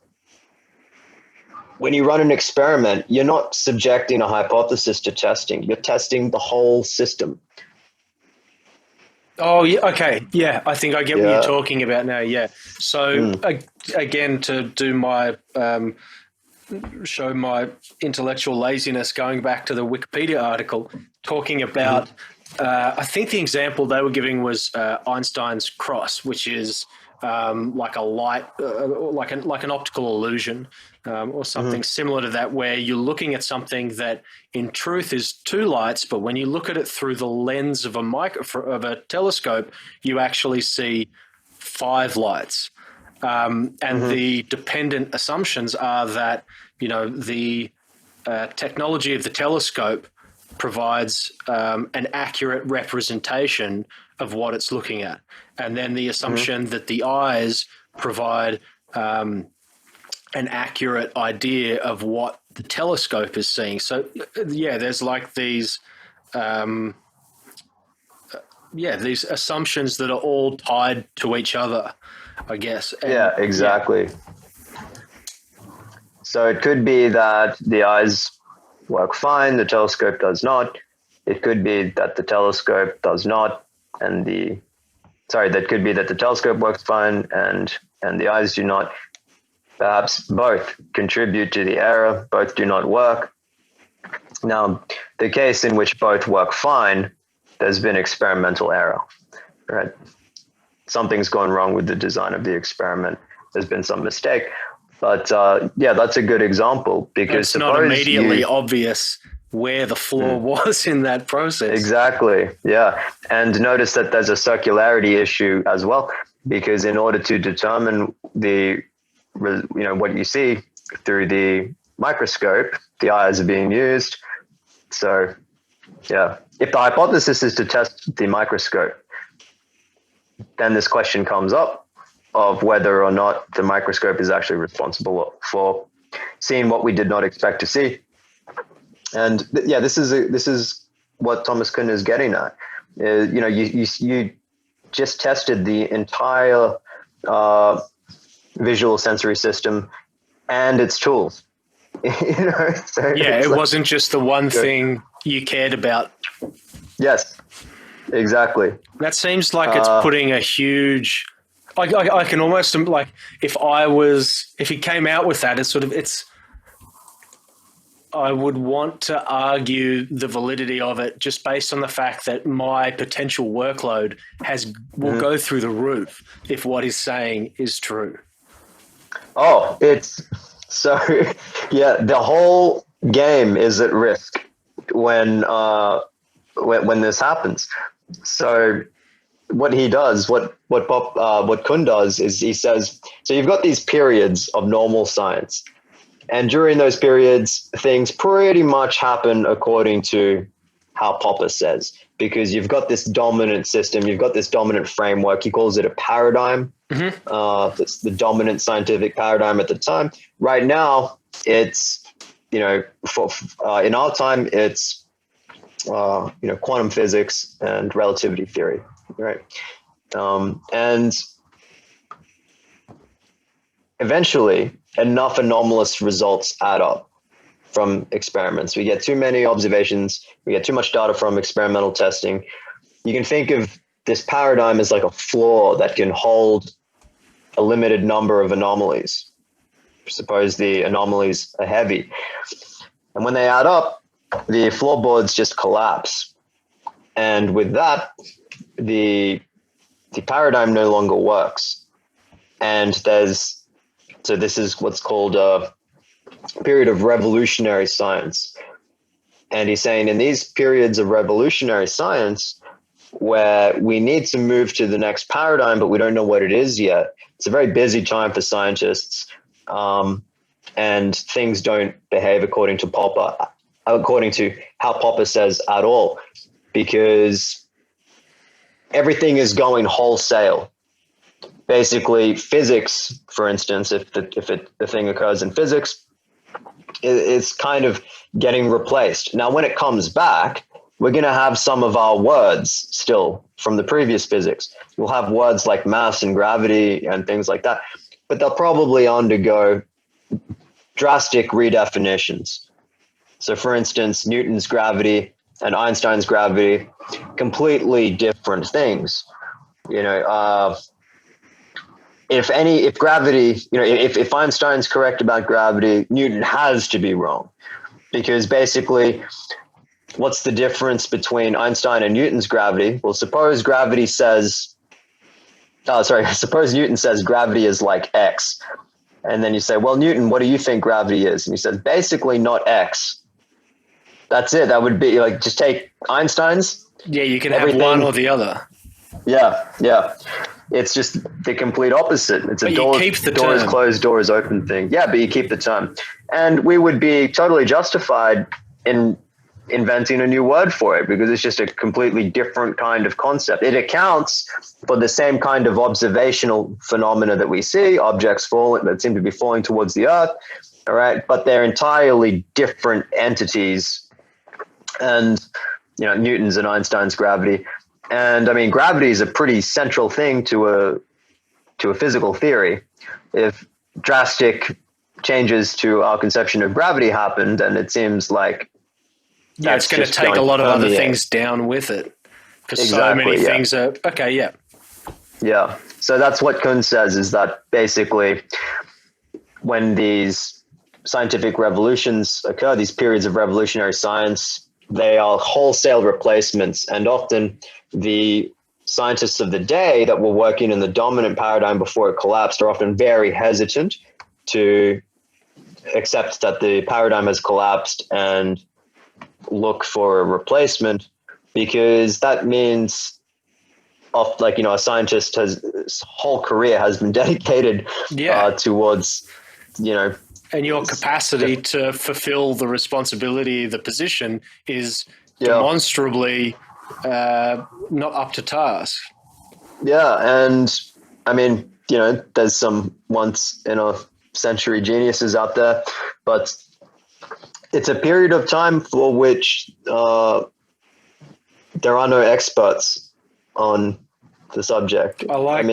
When you run an experiment, you're not subjecting a hypothesis to testing. You're testing the whole system. Oh, yeah. Okay. Yeah. I think I get what you're talking about now. Yeah. So again, to do my, show my intellectual laziness, going back to the Wikipedia article, talking about, I think the example they were giving was Einstein's cross, which is like a light, like an optical illusion, or something similar to that, where you're looking at something that in truth is two lights, but when you look at it through the lens of a telescope, you actually see five lights. And the dependent assumptions are that, the technology of the telescope provides an accurate representation of what it's looking at. And then the assumption that the eyes provide an accurate idea of what the telescope is seeing. So, there's like these these assumptions that are all tied to each other, I guess. And, exactly. So it could be that the eyes work fine, the telescope does not. It could be that the telescope does not, that could be that the telescope works fine and the eyes do not. Perhaps both contribute to the error, both do not work. Now, the case in which both work fine, there's been experimental error, right? Something's gone wrong with the design of the experiment. There's been some mistake. But that's a good example, because it's not immediately obvious where the flaw was in that process. Exactly. Yeah. And notice that there's a circularity issue as well, because in order to determine what you see through the microscope, the eyes are being used. So, if the hypothesis is to test the microscope, then this question comes up. of whether or not the microscope is actually responsible for seeing what we did not expect to see. And this is what Thomas Kuhn is getting at. You just tested the entire visual sensory system and its tools. It wasn't just the one thing you cared about. Yes, exactly. That seems like it's putting a huge. I can almost like if he came out with that, I would want to argue the validity of it just based on the fact that my potential workload will go through the roof if what he's saying is true. Oh, it's so the whole game is at risk when this happens. So what he does, what Kuhn does is he says, so you've got these periods of normal science. And during those periods, things pretty much happen according to how Popper says, because you've got this dominant system, you've got this dominant framework. He calls it a paradigm. It's the dominant scientific paradigm at the time. Right now, it's, in our time, it's, quantum physics and relativity theory, right? And eventually, enough anomalous results add up from experiments. We get too many observations. We get too much data from experimental testing. You can think of this paradigm as like a floor that can hold a limited number of anomalies. Suppose the anomalies are heavy. And when they add up, the floorboards just collapse. And with that, the paradigm no longer works. And so this is what's called a period of revolutionary science. And he's saying in these periods of revolutionary science, where we need to move to the next paradigm, but we don't know what it is yet, it's a very busy time for scientists, and things don't behave according to how Popper says at all, because everything is going wholesale. Basically, physics, for instance, if the thing occurs in physics, it's kind of getting replaced. Now, when it comes back, we're going to have some of our words still from the previous physics. We'll have words like mass and gravity and things like that, but they'll probably undergo drastic redefinitions. So, for instance, Newton's gravity and Einstein's gravity, completely different things. If gravity, if Einstein's correct about gravity, Newton has to be wrong, because basically, what's the difference between Einstein and Newton's gravity? Well, suppose Newton says gravity is like X. And then you say, well, Newton, what do you think gravity is? And he says, basically not X. That's it. That would be like, just take Einstein's. Yeah, you can have one or the other. Yeah. It's just the complete opposite. It's a door is closed, door is open thing. Yeah, but you keep the term. And we would be totally justified in inventing a new word for it, because it's just a completely different kind of concept. It accounts for the same kind of observational phenomena that we see, objects that seem to be falling towards the earth, all right? But they're entirely different entities. And, Newton's and Einstein's gravity. And I mean, gravity is a pretty central thing to a physical theory. If drastic changes to our conception of gravity happened, and it seems like it's going to take a lot of other things down with it, because so many things are okay. Yeah. So that's what Kuhn says, is that basically when these scientific revolutions occur, these periods of revolutionary science, they are wholesale replacements, and often the scientists of the day that were working in the dominant paradigm before it collapsed are often very hesitant to accept that the paradigm has collapsed and look for a replacement, because that means a scientist his whole career has been dedicated towards, and your capacity to fulfill the responsibility, the position is demonstrably not up to task. Yeah. And I mean, there's some once in a century geniuses out there, but it's a period of time for which there are no experts on the subject. I like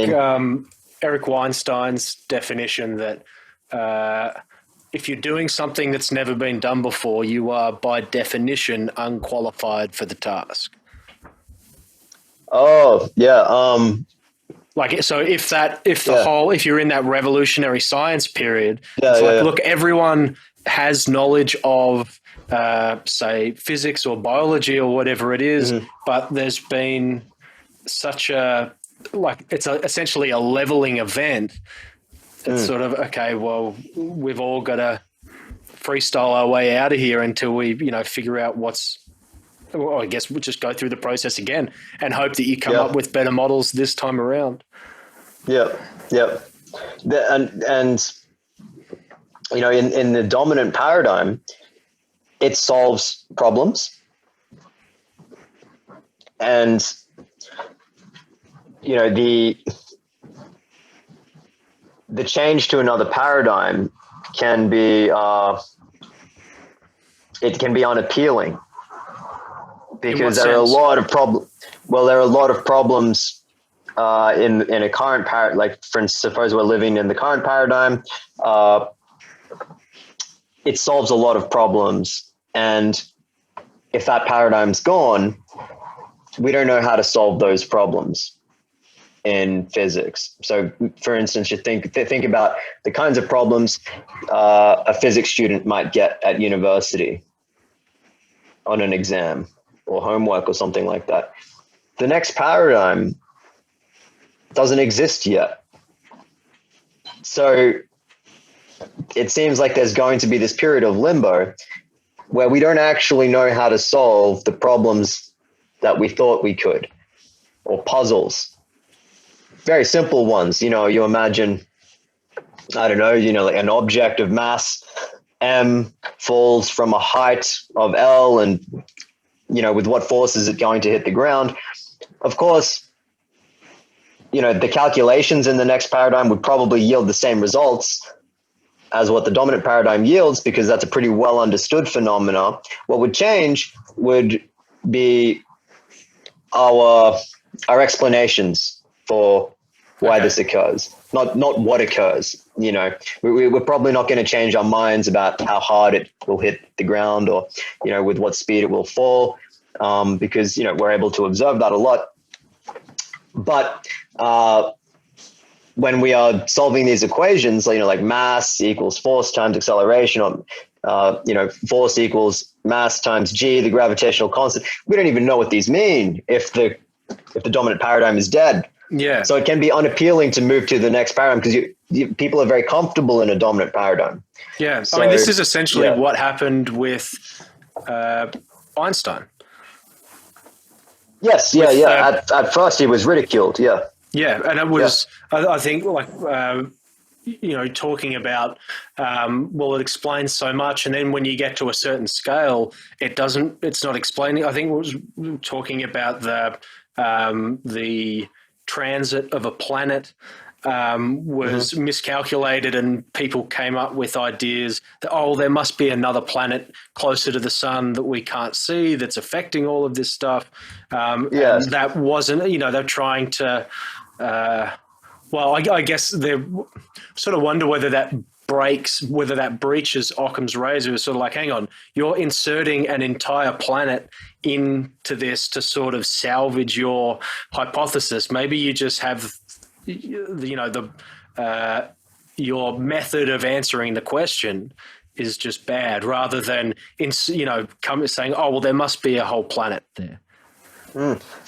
Eric Weinstein's definition that if you're doing something that's never been done before, you are by definition unqualified for the task. Oh, yeah. Like, so if you're in that revolutionary science period, look, everyone has knowledge of, say, physics or biology or whatever it is, but there's been such it's essentially a leveling event. It's sort of, okay, well, we've all got to freestyle our way out of here until we, figure out well, I guess we'll just go through the process again and hope that you come up with better models this time around. Yep. And in the dominant paradigm, it solves problems. And, the change to another paradigm can be, it can be unappealing because there are a lot of problems. Well, there are a lot of problems in a current paradigm. Like, for instance, suppose we're living in the current paradigm, it solves a lot of problems. And if that paradigm's gone, we don't know how to solve those problems in physics. So, for instance, you think about the kinds of problems a physics student might get at university on an exam or homework or something like that. The next paradigm doesn't exist yet. So it seems like there's going to be this period of limbo where we don't actually know how to solve the problems that we thought we could, or puzzles. Very simple ones. You imagine, I don't know, like an object of mass m falls from a height of L, and, with what force is it going to hit the ground? Of course, the calculations in the next paradigm would probably yield the same results as what the dominant paradigm yields, because that's a pretty well understood phenomena. What would change would be our explanations for why this occurs, not what occurs. We're probably not going to change our minds about how hard it will hit the ground, or, with what speed it will fall, because, we're able to observe that a lot. But when we are solving these equations, like mass equals force times acceleration, or, force equals mass times g, the gravitational constant, we don't even know what these mean if the dominant paradigm is dead. Yeah. So it can be unappealing to move to the next paradigm because people are very comfortable in a dominant paradigm. Yeah. So, this is essentially what happened with Einstein. Yes. At first he was ridiculed. Yeah. Yeah. And it was, I think, talking about, it explains so much. And then when you get to a certain scale, it's not explaining. I think it was talking about the transit of a planet was miscalculated, and people came up with ideas that, there must be another planet closer to the sun that we can't see that's affecting all of this stuff. And that wasn't, they're trying to, I guess they sort of wonder whether that breaches Occam's razor. It's sort of like, hang on, you're inserting an entire planet into this to sort of salvage your hypothesis. Maybe you just have, your method of answering the question is just bad, rather than saying, there must be a whole planet there.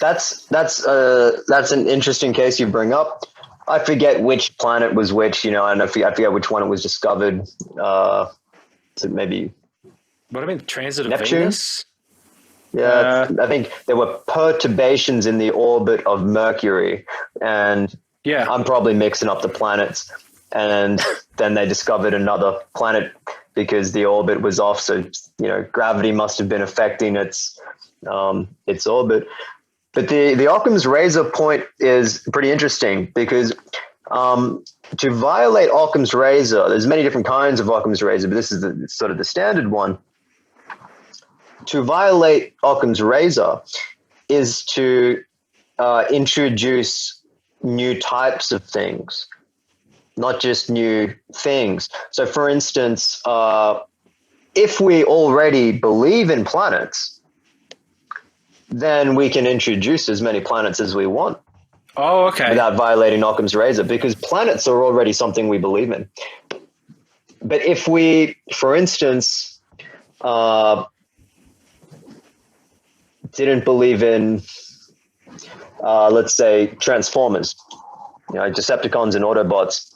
That's an interesting case you bring up. I forget which planet was which, and I forget which one it was discovered. So maybe. What I mean, transit of Neptune? Venus? Yeah, I think there were perturbations in the orbit of Mercury, and I'm probably mixing up the planets. And then they discovered another planet because the orbit was off. So, gravity must have been affecting its orbit. But the Occam's razor point is pretty interesting because To violate Occam's razor, there's many different kinds of Occam's razor, but this is sort of the standard one. To violate Occam's razor is to introduce new types of things, not just new things. So, for instance, if we already believe in planets, then we can introduce as many planets as we want. Oh, okay. Without violating Occam's razor, because planets are already something we believe in. But if we, for instance, didn't believe in, let's say, Transformers, Decepticons and Autobots,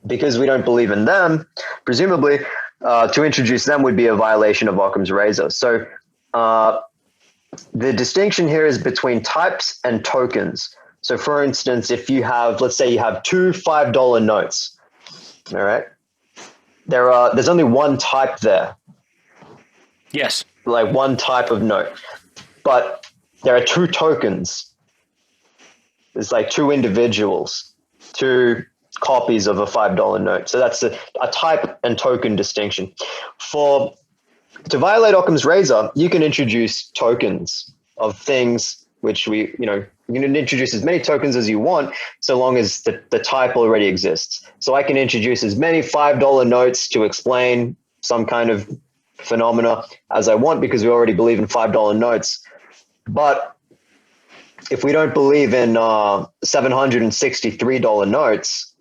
because we don't believe in them, presumably, to introduce them would be a violation of Occam's razor. So the distinction here is between types and tokens. So for instance, if you have, let's say you have two $5 notes, all right? There's only one type there. Yes. Like one type of note. But there are two tokens. There's like two individuals, two copies of a $5 note. So that's a type and token distinction. To violate Occam's razor, you can introduce tokens of things which you can introduce as many tokens as you want, so long as the type already exists. So I can introduce as many $5 notes to explain some kind of phenomena as I want, because we already believe in $5 notes. But if we don't believe in $763 notes,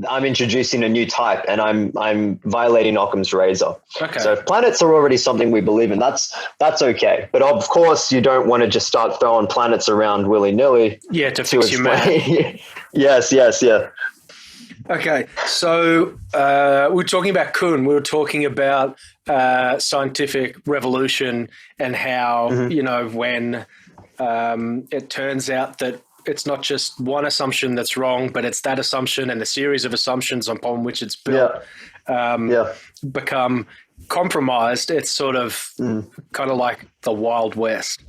I'm introducing a new type, and I'm violating Occam's razor. Okay. So if planets are already something we believe in, that's okay. But of course, you don't want to just start throwing planets around willy-nilly. Yeah, to fix your math. Yes, yeah. Okay, so we were talking about Kuhn. We were talking about scientific revolution and how, when it turns out that it's not just one assumption that's wrong, but it's that assumption and the series of assumptions upon which it's built become compromised. It's sort of kind of like the Wild West.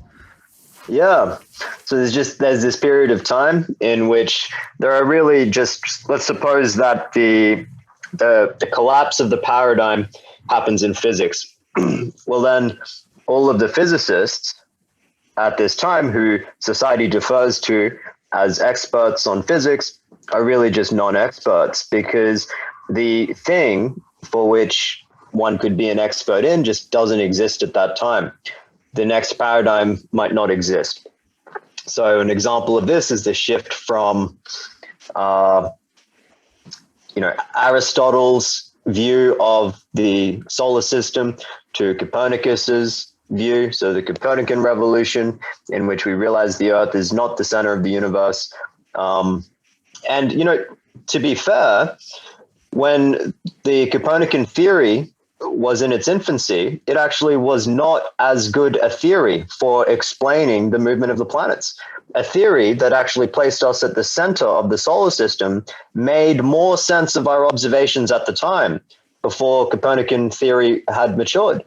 Yeah. So there's this period of time in which there are really just, let's suppose that the collapse of the paradigm happens in physics. Well, then all of the physicists at this time, who society defers to as experts on physics, are really just non-experts, because the thing for which one could be an expert in just doesn't exist at that time. The next paradigm might not exist. So an example of this is the shift from, Aristotle's view of the solar system to Copernicus's view. So the Copernican revolution, in which we realize the Earth is not the center of the universe. And, to be fair, when the Copernican theory was in its infancy, it actually was not as good a theory for explaining the movement of the planets. A theory that actually placed us at the center of the solar system made more sense of our observations at the time, before Copernican theory had matured.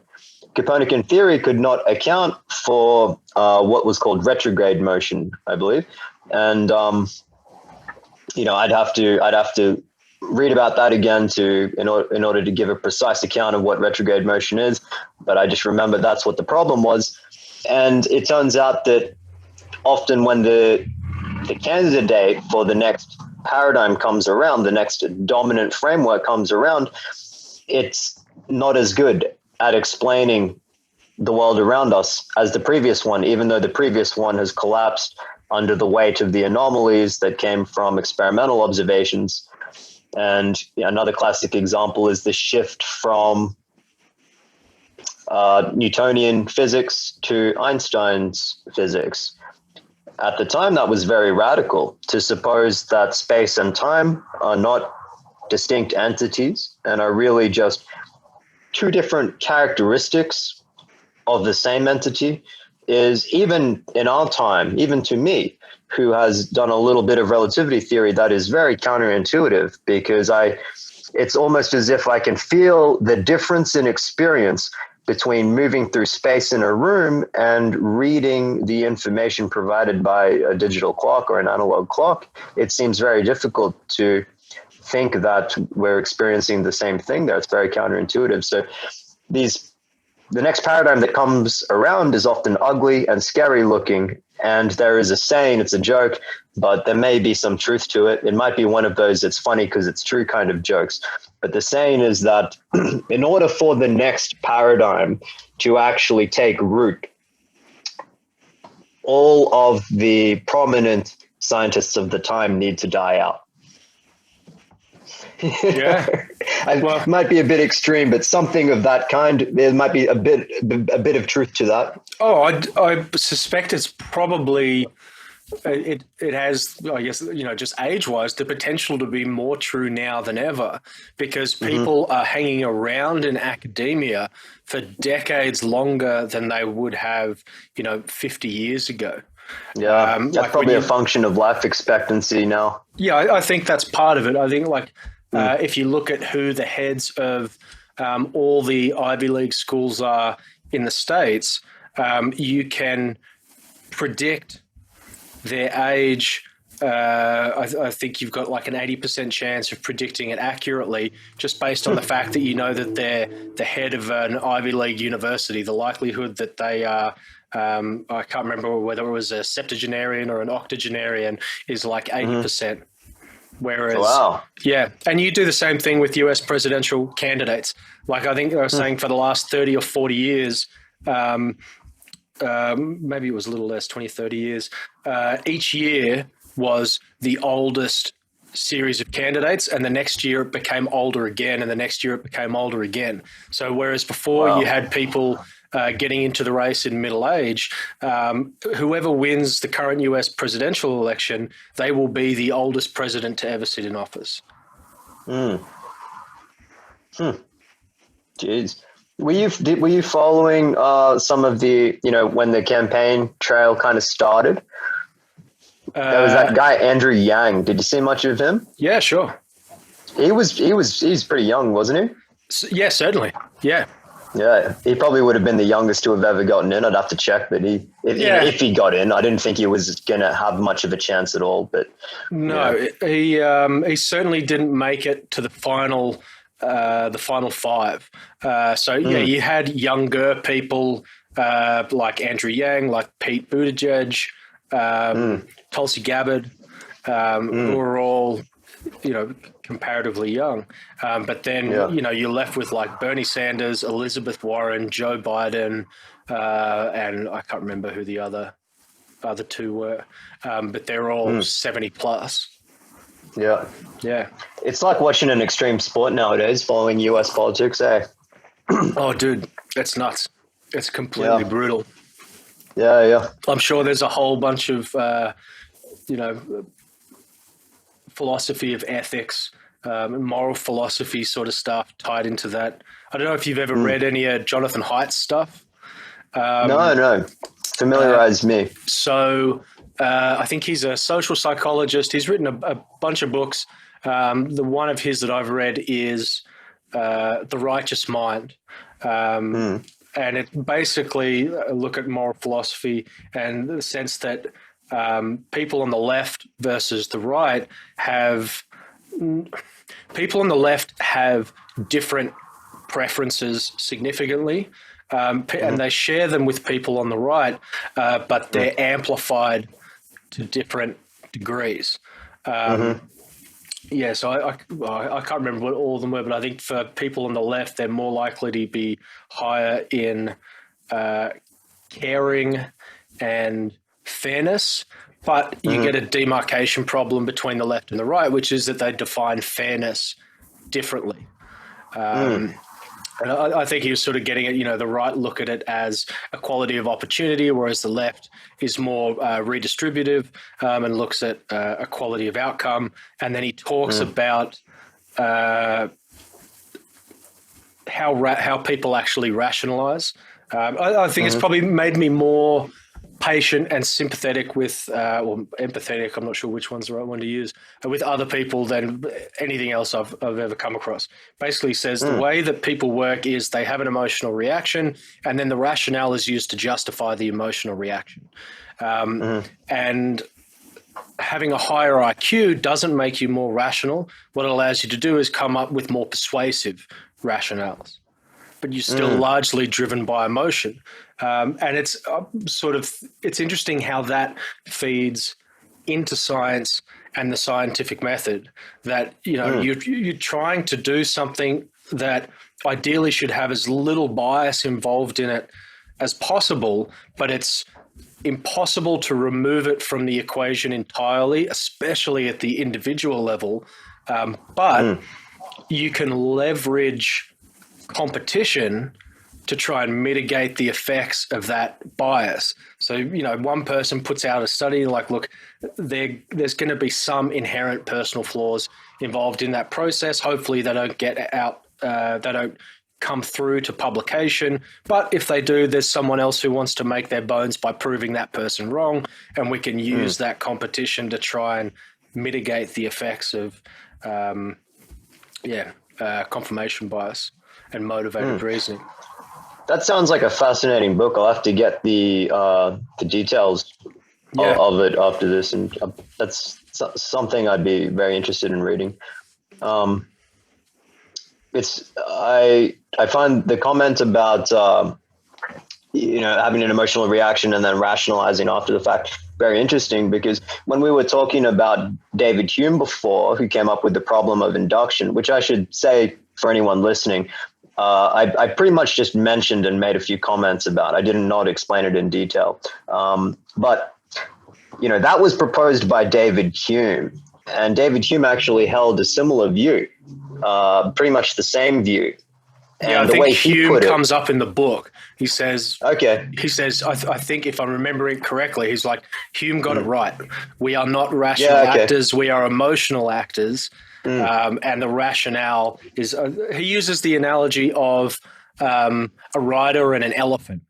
Copernican theory could not account for what was called retrograde motion, I believe, and I'd have to read about that again in order to give a precise account of what retrograde motion is. But I just remember that's what the problem was, and it turns out that often when the candidate for the next paradigm comes around, the next dominant framework comes around, it's not as good at explaining the world around us as the previous one, even though the previous one has collapsed under the weight of the anomalies that came from experimental observations. And another classic example is the shift from Newtonian physics to Einstein's physics. At the time, that was very radical, to suppose that space and time are not distinct entities and are really just two different characteristics of the same entity, is, even in our time, even to me, who has done a little bit of relativity theory, that is very counterintuitive, because it's almost as if I can feel the difference in experience between moving through space in a room and reading the information provided by a digital clock or an analog clock, it seems very difficult to think that we're experiencing the same thing there. It's very counterintuitive. So the next paradigm that comes around is often ugly and scary looking. And there is a saying, it's a joke, but there may be some truth to it. It might be one of those it's funny because it's true kind of jokes. But the saying is that in order for the next paradigm to actually take root, all of the prominent scientists of the time need to die out. Yeah. It might be a bit extreme, but something of that kind. There might be a bit of truth to that. Oh, I suspect it's probably it has, I guess, just age-wise, the potential to be more true now than ever, because people are hanging around in academia for decades longer than they would have, 50 years ago. Yeah, that's probably a function of life expectancy now. Yeah, I think that's part of it. I think if you look at who the heads of all the Ivy League schools are in the States, you can predict their age. I think you've got like an 80% chance of predicting it accurately just based on the fact that that they're the head of an Ivy League university. The likelihood that they are, I can't remember whether it was a septuagenarian or an octogenarian, is like 80%. Whereas, yeah, and you do the same thing with US presidential candidates. Like I think they were saying for the last 30 or 40 years, maybe it was a little less, 20, 30 years, each year was the oldest series of candidates, and the next year it became older again, and the next year it became older again. So whereas before you had people getting into the race in middle age, whoever wins the current US presidential election, they will be the oldest president to ever sit in office. Jeez. Were you following some of the, when the campaign trail kind of started? There was that guy, Andrew Yang. Did you see much of him? Yeah, sure. He's pretty young, wasn't he? Yeah, certainly. Yeah. Yeah, he probably would have been the youngest to have ever gotten in. I'd have to check, but if he got in, I didn't think he was going to have much of a chance at all. But no, he certainly didn't make it to the final five. You had younger people like Andrew Yang, like Pete Buttigieg, Tulsi Gabbard, who were all, comparatively young. But then, you're left with like Bernie Sanders, Elizabeth Warren, Joe Biden, and I can't remember who the other two were, but they're all 70 plus. Yeah. Yeah. It's like watching an extreme sport nowadays, following US politics, eh? Oh, dude, it's nuts. It's completely brutal. Yeah. I'm sure there's a whole bunch of, philosophy of ethics, moral philosophy sort of stuff tied into that. I don't know if you've ever read any Jonathan Haidt's stuff. No. Familiarize me. So I think he's a social psychologist. He's written a bunch of books. The one of his that I've read is The Righteous Mind. And it basically look at moral philosophy and the sense that people on the left versus the right have different preferences significantly, and they share them with people on the right, but they're amplified to different degrees. Yeah, so I can't remember what all of them were, but I think for people on the left, they're more likely to be higher in caring and fairness, but you get a demarcation problem between the left and the right, which is that they define fairness differently. And I think he was sort of getting at, the right look at it as equality of opportunity, whereas the left is more redistributive and looks at equality of outcome. And then he talks about how people actually rationalize. I think it's probably made me more patient and sympathetic with, or empathetic, I'm not sure which one's the right one to use, with other people than anything else I've ever come across. Basically says the way that people work is they have an emotional reaction, and then the rationale is used to justify the emotional reaction. And having a higher IQ doesn't make you more rational. What it allows you to do is come up with more persuasive rationales, but you're still largely driven by emotion. And it's it's interesting how that feeds into science and the scientific method, that, you're trying to do something that ideally should have as little bias involved in it as possible, but it's impossible to remove it from the equation entirely, especially at the individual level. But you can leverage competition to try and mitigate the effects of that bias. So, one person puts out a study like, look, there's going to be some inherent personal flaws involved in that process. Hopefully they don't get out, they don't come through to publication. But if they do, there's someone else who wants to make their bones by proving that person wrong. And we can use that competition to try and mitigate the effects of, confirmation bias and motivated reasoning. That sounds like a fascinating book. I'll have to get the details of it after this, and that's something I'd be very interested in reading. I find the comment about having an emotional reaction and then rationalizing after the fact very interesting, because when we were talking about David Hume before, who came up with the problem of induction, which I should say for anyone listening, I pretty much just mentioned and made a few comments about. I did not explain it in detail. But, that was proposed by David Hume. And David Hume actually held a similar view, pretty much the same view. And I think Hume comes up in the book. He says, I think if I'm remembering correctly, he's like, Hume got it right. We are not rational actors. We are emotional actors. And the rationale is, he uses the analogy of a rider and an elephant.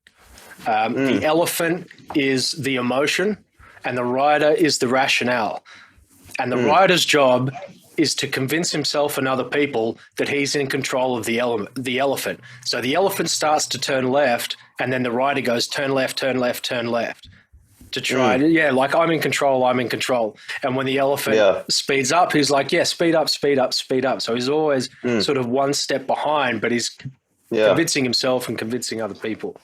The elephant is the emotion and the rider is the rationale. And the rider's job is to convince himself and other people that he's in control of the elephant. So the elephant starts to turn left, and then the rider goes, turn left, turn left, turn left, to try like, I'm in control. And when the elephant speeds up, he's like, speed up, speed up, speed up. So he's always sort of one step behind, but he's convincing himself and convincing other people.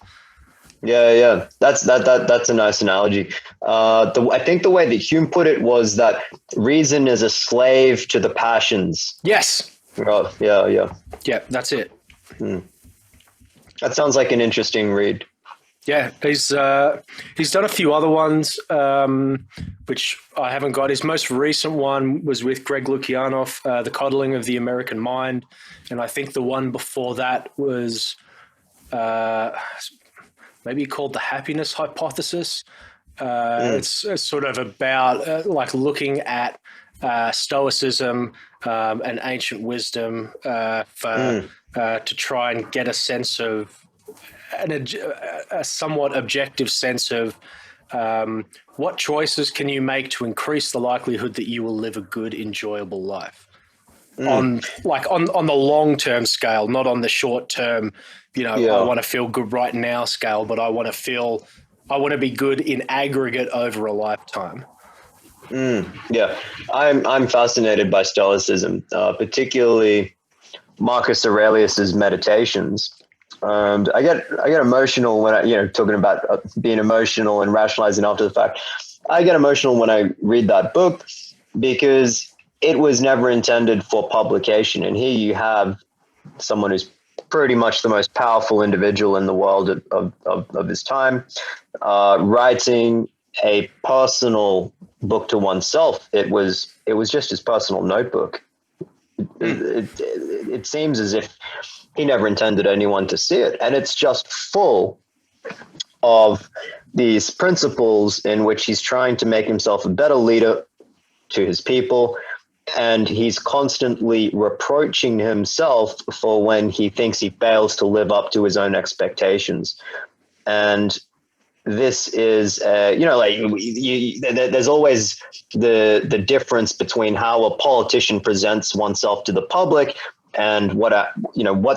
Yeah. That's a nice analogy. I think the way that Hume put it was that reason is a slave to the passions. Yes. Oh, yeah. Yeah, that's it. That sounds like an interesting read. Yeah, he's done a few other ones, which I haven't got. His most recent one was with Greg Lukianoff, The Coddling of the American Mind. And I think the one before that was maybe called The Happiness Hypothesis. It's sort of about like looking at Stoicism and ancient wisdom to try and get a sense of a somewhat objective sense of what choices can you make to increase the likelihood that you will live a good, enjoyable life on the long-term scale, not on the short-term, I want to feel good right now scale, but I want to be good in aggregate over a lifetime. Yeah, I'm fascinated by Stoicism, particularly Marcus Aurelius's Meditations. And I get emotional when talking about being emotional and rationalizing after the fact. I get emotional when I read that book because it was never intended for publication. And here you have someone who's pretty much the most powerful individual in the world of his time, writing a personal book to oneself. It was just his personal notebook. It seems as if he never intended anyone to see it. And it's just full of these principles in which he's trying to make himself a better leader to his people. And he's constantly reproaching himself for when he thinks he fails to live up to his own expectations. And this is, there's always the difference between how a politician presents oneself to the public and what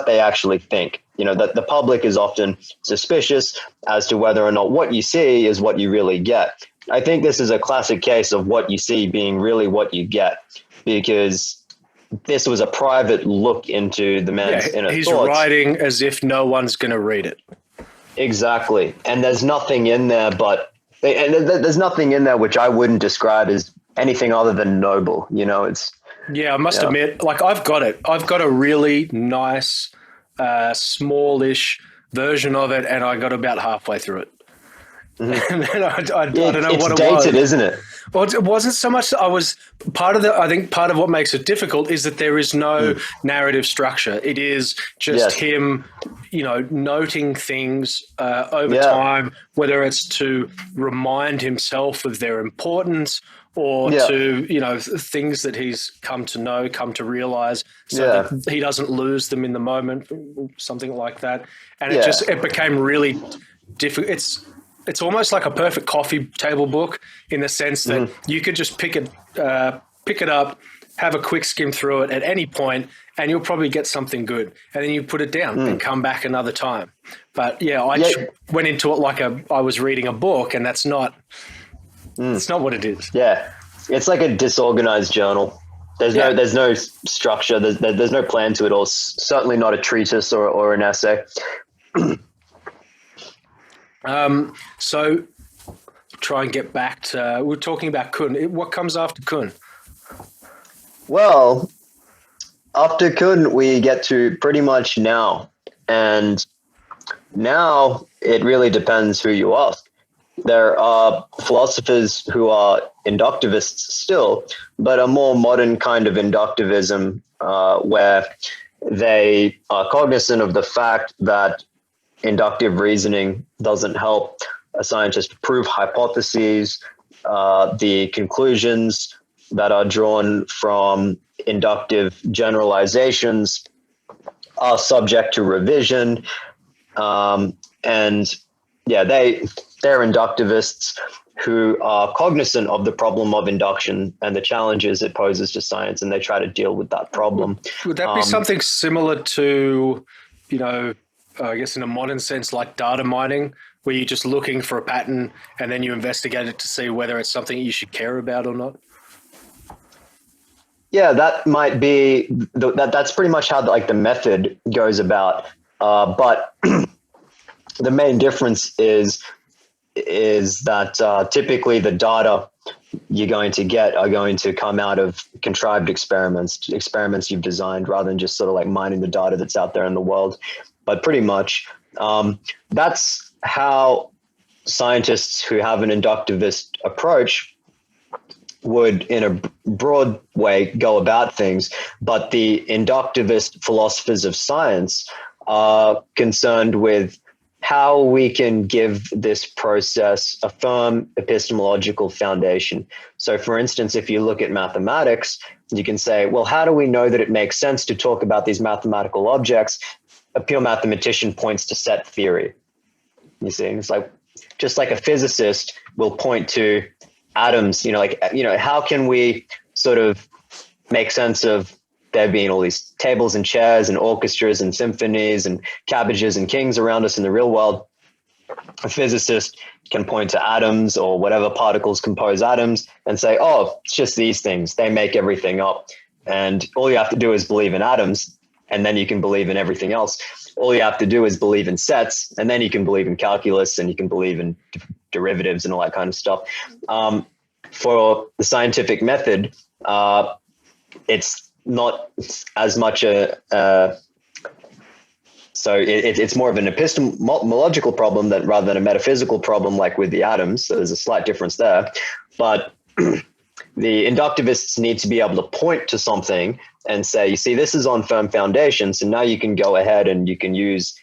they actually think. That the public is often suspicious as to whether or not what you see is what you really get. I think this is a classic case of what you see being really what you get, because this was a private look into the man's inner thoughts. He's writing as if no one's going to read it. Exactly. And there's nothing in there there's nothing in there which I wouldn't describe as anything other than noble. I must admit, like I've got it. I've got a really nice, smallish version of it, and I got about halfway through it. Mm-hmm. And then I don't know what it was. It's dated, isn't it? Well, it wasn't so much. I think part of what makes it difficult is that there is no narrative structure. It is just him, noting things over time, whether it's to remind himself of their importance or to, things that he's come to know, come to realize, so that he doesn't lose them in the moment, something like that. And it became really difficult. It's almost like a perfect coffee table book in the sense that you could just pick it up, have a quick skim through it at any point, and you'll probably get something good. And then you put it down and come back another time. But I went into it like I was reading a book, and that's not. It's not what it is. Yeah, it's like a disorganized journal. There's no structure. There's no plan to it, or certainly not a treatise or an essay. So try and get back to, we're talking about Kun. What comes after Kun? Well, after Kun, we get to pretty much now. And now it really depends who you ask. There are philosophers who are inductivists still, but a more modern kind of inductivism where they are cognizant of the fact that inductive reasoning doesn't help a scientist prove hypotheses. The conclusions that are drawn from inductive generalizations are subject to revision. They're inductivists who are cognizant of the problem of induction and the challenges it poses to science, and they try to deal with that problem. Would that be something similar to, I guess in a modern sense, like data mining, where you're just looking for a pattern and then you investigate it to see whether it's something you should care about or not? Yeah, that might be that's pretty much how the method goes about. But the main difference is that typically the data you're going to get are going to come out of contrived experiments you've designed, rather than just sort of like mining the data that's out there in the world. But pretty much that's how scientists who have an inductivist approach would, in a broad way, go about things. But the inductivist philosophers of science are concerned with how we can give this process a firm epistemological foundation. So, for instance, if you look at mathematics, you can say, well, how do we know that it makes sense to talk about these mathematical objects? A pure mathematician points to set theory. You see, it's like, just like a physicist will point to atoms, how can we sort of make sense of there being all these tables and chairs and orchestras and symphonies and cabbages and kings around us in the real world? A physicist can point to atoms or whatever particles compose atoms and say, oh, it's just these things. They make everything up. And all you have to do is believe in atoms, and then you can believe in everything else. All you have to do is believe in sets, and then you can believe in calculus, and you can believe in derivatives and all that kind of stuff. For the scientific method, it's not as much it's more of an epistemological problem rather than a metaphysical problem, like with the atoms. So there's a slight difference there. But the inductivists need to be able to point to something and say, you see, this is on firm foundations, and now you can go ahead and you can use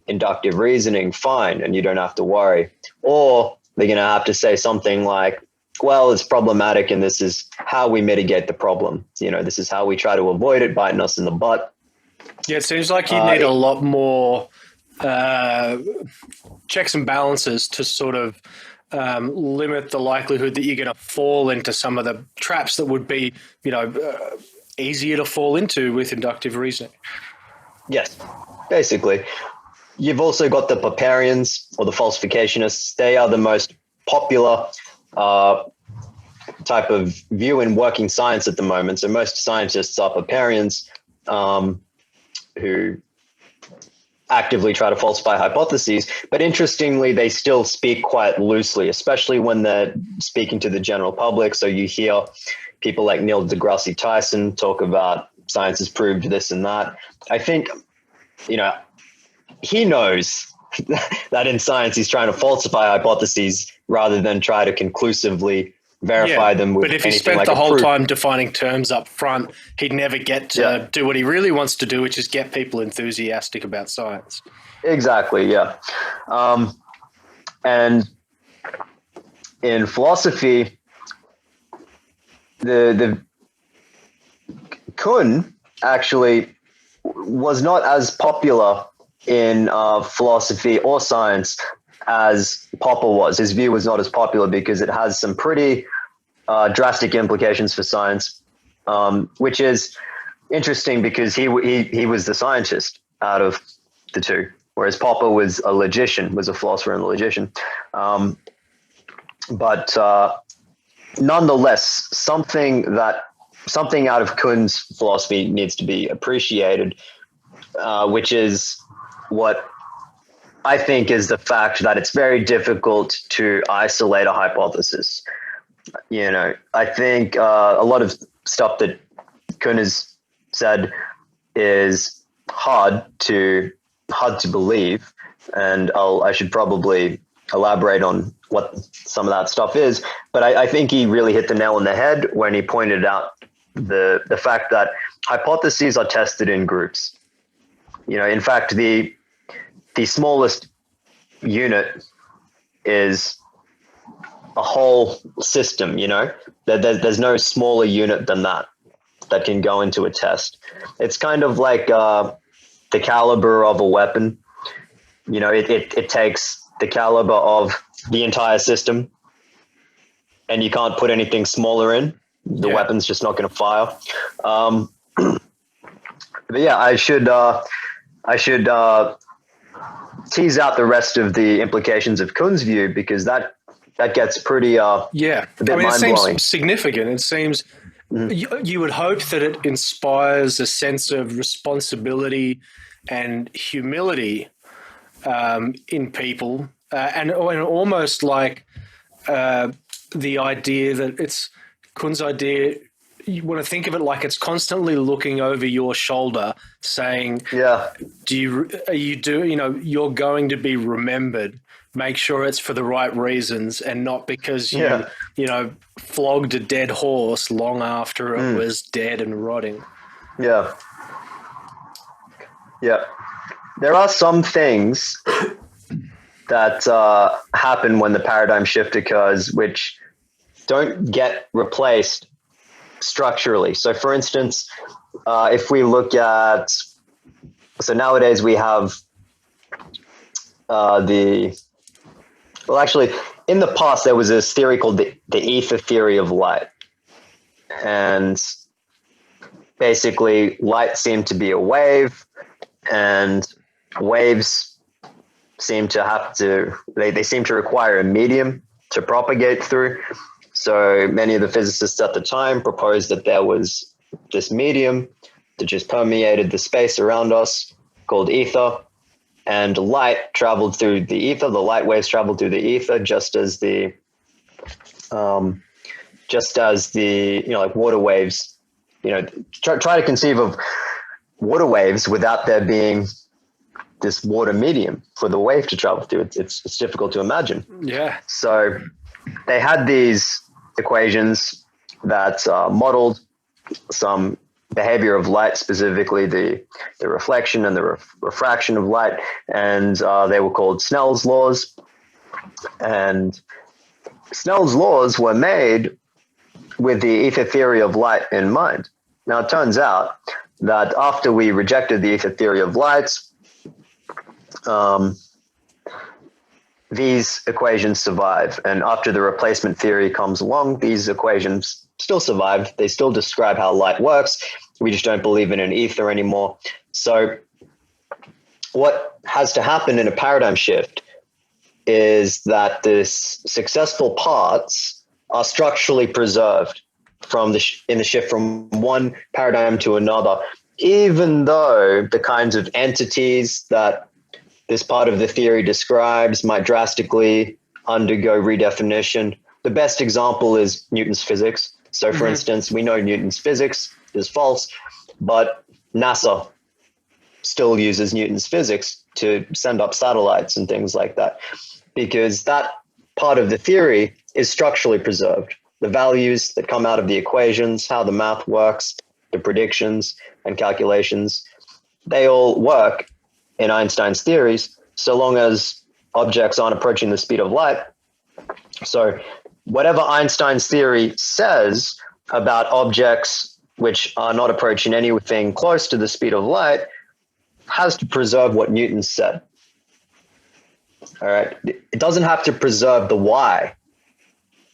inductive reasoning, fine, and you don't have to worry. Or they're going to have to say something like, well, it's problematic, and this is how we mitigate the problem. This is how we try to avoid it biting us in the butt. Yeah, it seems like you need a lot more checks and balances to sort of limit the likelihood that you're going to fall into some of the traps that would be, easier to fall into with inductive reasoning. Yes, basically. You've also got the Popperians or the falsificationists. They are the most popular type of view in working science at the moment. So most scientists are Popperians, who actively try to falsify hypotheses. But interestingly, they still speak quite loosely, especially when they're speaking to the general public. So you hear people like Neil deGrasse Tyson talk about science has proved this and that. I think, he knows that in science he's trying to falsify hypotheses rather than try to conclusively verify them with anything. But if he spent like the whole time defining terms up front, he'd never get to do what he really wants to do, which is get people enthusiastic about science. Exactly, yeah. And in philosophy, the Kuhn actually was not as popular in philosophy or science as Popper was. His view was not as popular because it has some pretty drastic implications for science, which is interesting because he was the scientist out of the two, whereas Popper was a logician, was a philosopher and a logician. But nonetheless, something out of Kuhn's philosophy needs to be appreciated, which is what I think is the fact that it's very difficult to isolate a hypothesis. I think a lot of stuff that Kuhn has said is hard to believe, and I should probably elaborate on what some of that stuff is. But I think he really hit the nail on the head when he pointed out the fact that hypotheses are tested in groups. In fact, the smallest unit is a whole system. There's no smaller unit than that can go into a test. It's kind of like the caliber of a weapon. It takes the caliber of the entire system, and you can't put anything smaller in. The weapon's just not going to fire. But yeah, I should tease out the rest of the implications of Kuhn's view, because that gets pretty a bit mind-blowing. It seems significant. It seems you would hope that it inspires a sense of responsibility and humility in people, and almost like the idea that it's Kuhn's idea. You want to think of it like it's constantly looking over your shoulder, saying, you're going to be remembered. Make sure it's for the right reasons and not because you flogged a dead horse long after it was dead and rotting. Yeah. Yeah. There are some things that happen when the paradigm shift occurs, which don't get replaced structurally. So for instance, if we look at, so nowadays we have actually in the past there was this theory called the ether theory of light. And basically light seemed to be a wave, and waves seem to they seem to require a medium to propagate through. So many of the physicists at the time proposed that there was this medium that just permeated the space around us called ether, and light traveled through the ether. The light waves traveled through the ether, just as the like water waves. Try to conceive of water waves without there being this water medium for the wave to travel through. It's difficult to imagine. Yeah. So they had these equations that modeled some behavior of light, specifically the reflection and the refraction of light, and they were called Snell's laws. And Snell's laws were made with the ether theory of light in mind. Now, it turns out that after we rejected the ether theory of light, these equations survive. And after the replacement theory comes along, these equations still survive. They still describe how light works. We just don't believe in an ether anymore. So what has to happen in a paradigm shift is that the successful parts are structurally preserved in the shift from one paradigm to another, even though the kinds of entities that this part of the theory describes might drastically undergo redefinition. The best example is Newton's physics. So for instance, we know Newton's physics is false, but NASA still uses Newton's physics to send up satellites and things like that, because that part of the theory is structurally preserved. The values that come out of the equations, how the math works, the predictions and calculations, they all work in Einstein's theories, so long as objects aren't approaching the speed of light. So whatever Einstein's theory says about objects which are not approaching anything close to the speed of light has to preserve what Newton said. All right. It doesn't have to preserve the why.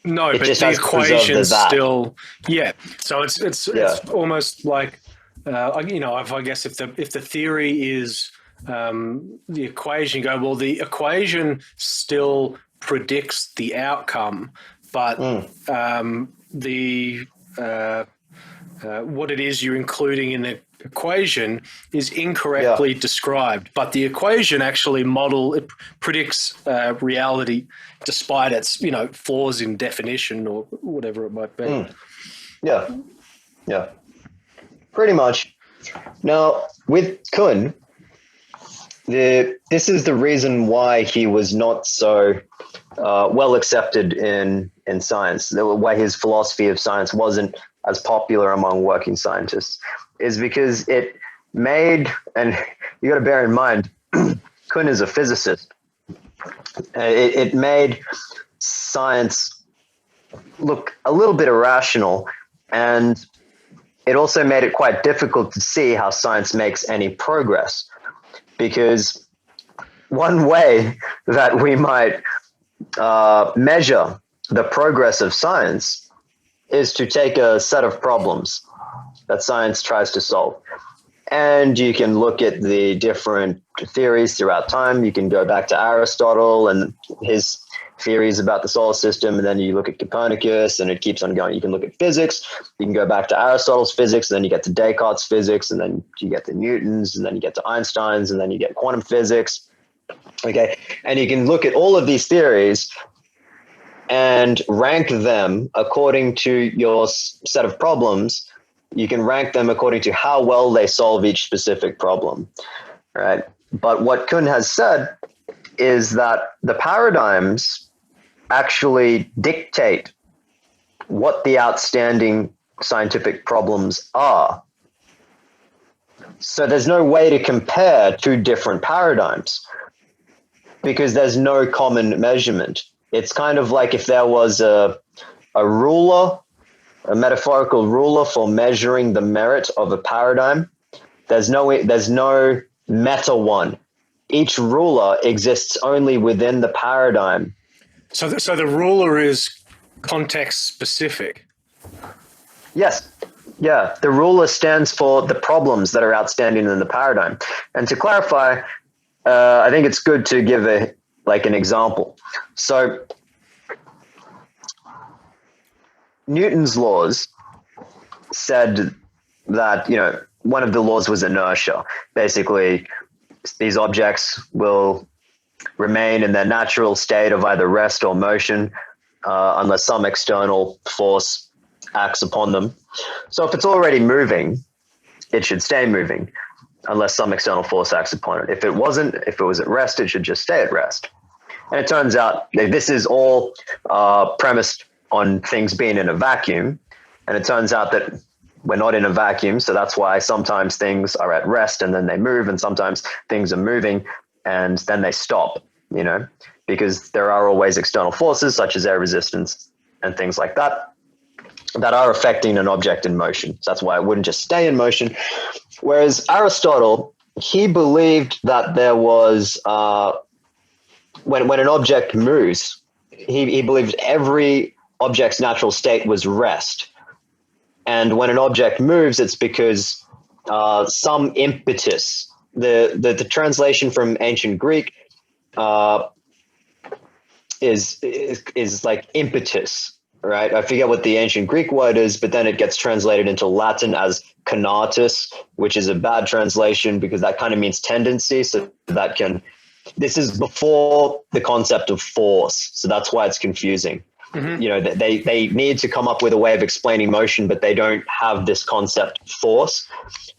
No, it but just the equation's still, yeah. So it's almost like, I guess if the theory is the equation, go, well, the equation still predicts the outcome, but what it is you're including in the equation is incorrectly described, but the equation actually predicts reality despite its flaws in definition or whatever it might be. Yeah, pretty much. Now with Kuhn, this is the reason why he was not so well accepted in science, why his philosophy of science wasn't as popular among working scientists, is because it made, and you got to bear in mind, Kuhn is a physicist. It made science look a little bit irrational, and it also made it quite difficult to see how science makes any progress. Because one way that we might measure the progress of science is to take a set of problems that science tries to solve. And you can look at the different theories throughout time. You can go back to Aristotle and his theories about the solar system, and then you look at Copernicus, and it keeps on going. You can look at physics. You can go back to Aristotle's physics, and then you get to Descartes' physics, and then you get to Newton's, and then you get to Einstein's, and then you get quantum physics. Okay, and you can look at all of these theories and rank them according to your set of problems. You can rank them according to how well they solve each specific problem, right? But what Kuhn has said is that the paradigms actually dictate what the outstanding scientific problems are. So there's no way to compare two different paradigms because there's no common measurement. It's kind of like if there was a ruler, a metaphorical ruler for measuring the merit of a paradigm. There's no meta one. Each ruler exists only within the paradigm. So the ruler is context specific. Yes. Yeah. The ruler stands for the problems that are outstanding in the paradigm. And to clarify, I think it's good to give an example. So Newton's laws said that, one of the laws was inertia. Basically, these objects will remain in their natural state of either rest or motion unless some external force acts upon them. So if it's already moving, it should stay moving unless some external force acts upon it. If it was at rest, it should just stay at rest. And it turns out that this is all premised on things being in a vacuum. And it turns out that we're not in a vacuum. So that's why sometimes things are at rest and then they move, and sometimes things are moving and then they stop, because there are always external forces such as air resistance and things like that are affecting an object in motion. So that's why it wouldn't just stay in motion. Whereas Aristotle he believed that there was when an object moves, he believed every object's natural state was rest. And when an object moves, it's because some impetus. The translation from ancient Greek is like impetus, right? I forget what the ancient Greek word is, but then it gets translated into Latin as conatus, which is a bad translation because that kind of means tendency. So this is before the concept of force. So that's why it's confusing. Mm-hmm. You know, they need to come up with a way of explaining motion, but they don't have this concept force.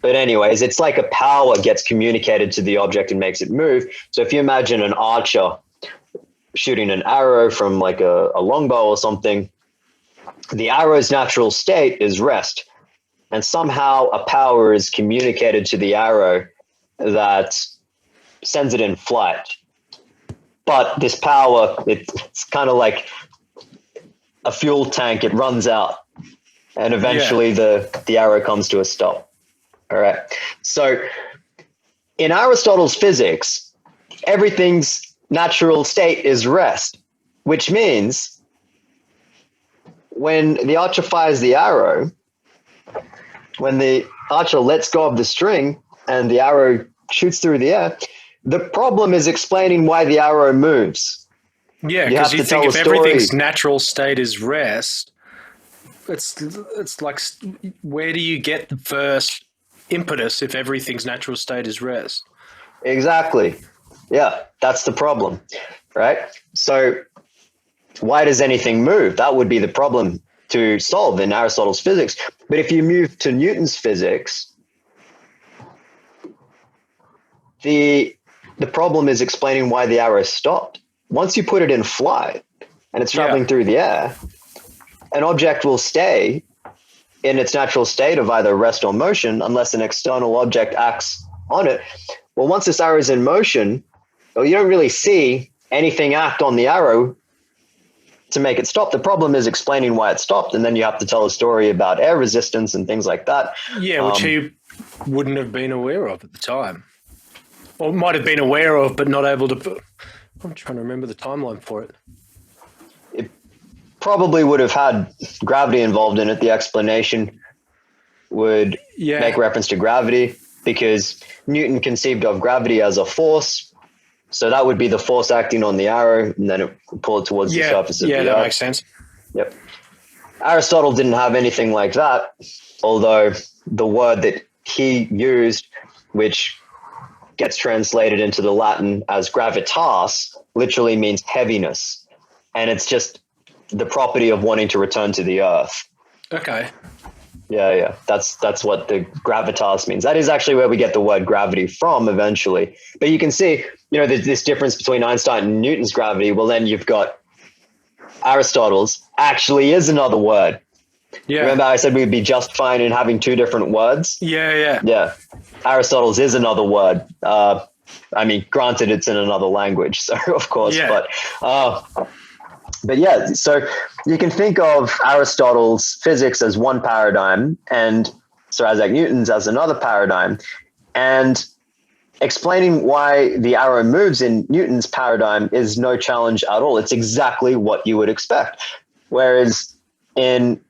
But anyways, it's like a power gets communicated to the object and makes it move. So if you imagine an archer shooting an arrow from like a longbow or something, the arrow's natural state is rest. And somehow a power is communicated to the arrow that sends it in flight. But this power, it's kind of like a fuel tank. It runs out and eventually the arrow comes to a stop. All right. So in Aristotle's physics, everything's natural state is rest, which means when the archer fires the arrow, when the archer lets go of the string and the arrow shoots through the air, the problem is explaining why the arrow moves. Yeah, because you think if everything's natural state is rest, it's like, where do you get the first impetus if everything's natural state is rest? Exactly. Yeah, that's the problem, right? So why does anything move? That would be the problem to solve in Aristotle's physics. But if you move to Newton's physics, the problem is explaining why the arrow stopped. Once you put it in flight and it's traveling through the air, an object will stay in its natural state of either rest or motion unless an external object acts on it. Well, once this arrow is in motion, well, you don't really see anything act on the arrow to make it stop. The problem is explaining why it stopped, and then you have to tell a story about air resistance and things like that. Yeah, which he wouldn't have been aware of at the time. Or might have been aware of, but not able to... I'm trying to remember the timeline for it. It probably would have had gravity involved in it. The explanation would make reference to gravity because Newton conceived of gravity as a force. So that would be the force acting on the arrow, and then it would pull it towards the surface of the earth. Yeah, that makes sense. Yep. Aristotle didn't have anything like that, although the word that he used, which gets translated into the Latin as gravitas, literally means heaviness. And it's just the property of wanting to return to the earth. Okay. Yeah. That's what the gravitas means. That is actually where we get the word gravity from eventually. But you can see, there's this difference between Einstein and Newton's gravity. Well, then you've got Aristotle's actually is another word. Yeah. Remember I said we'd be just fine in having two different words? Yeah. Aristotle's is another word. Granted, it's in another language, so of course, but yeah, so you can think of Aristotle's physics as one paradigm and Sir Isaac Newton's as another paradigm, and explaining why the arrow moves in Newton's paradigm is no challenge at all. It's exactly what you would expect. Whereas in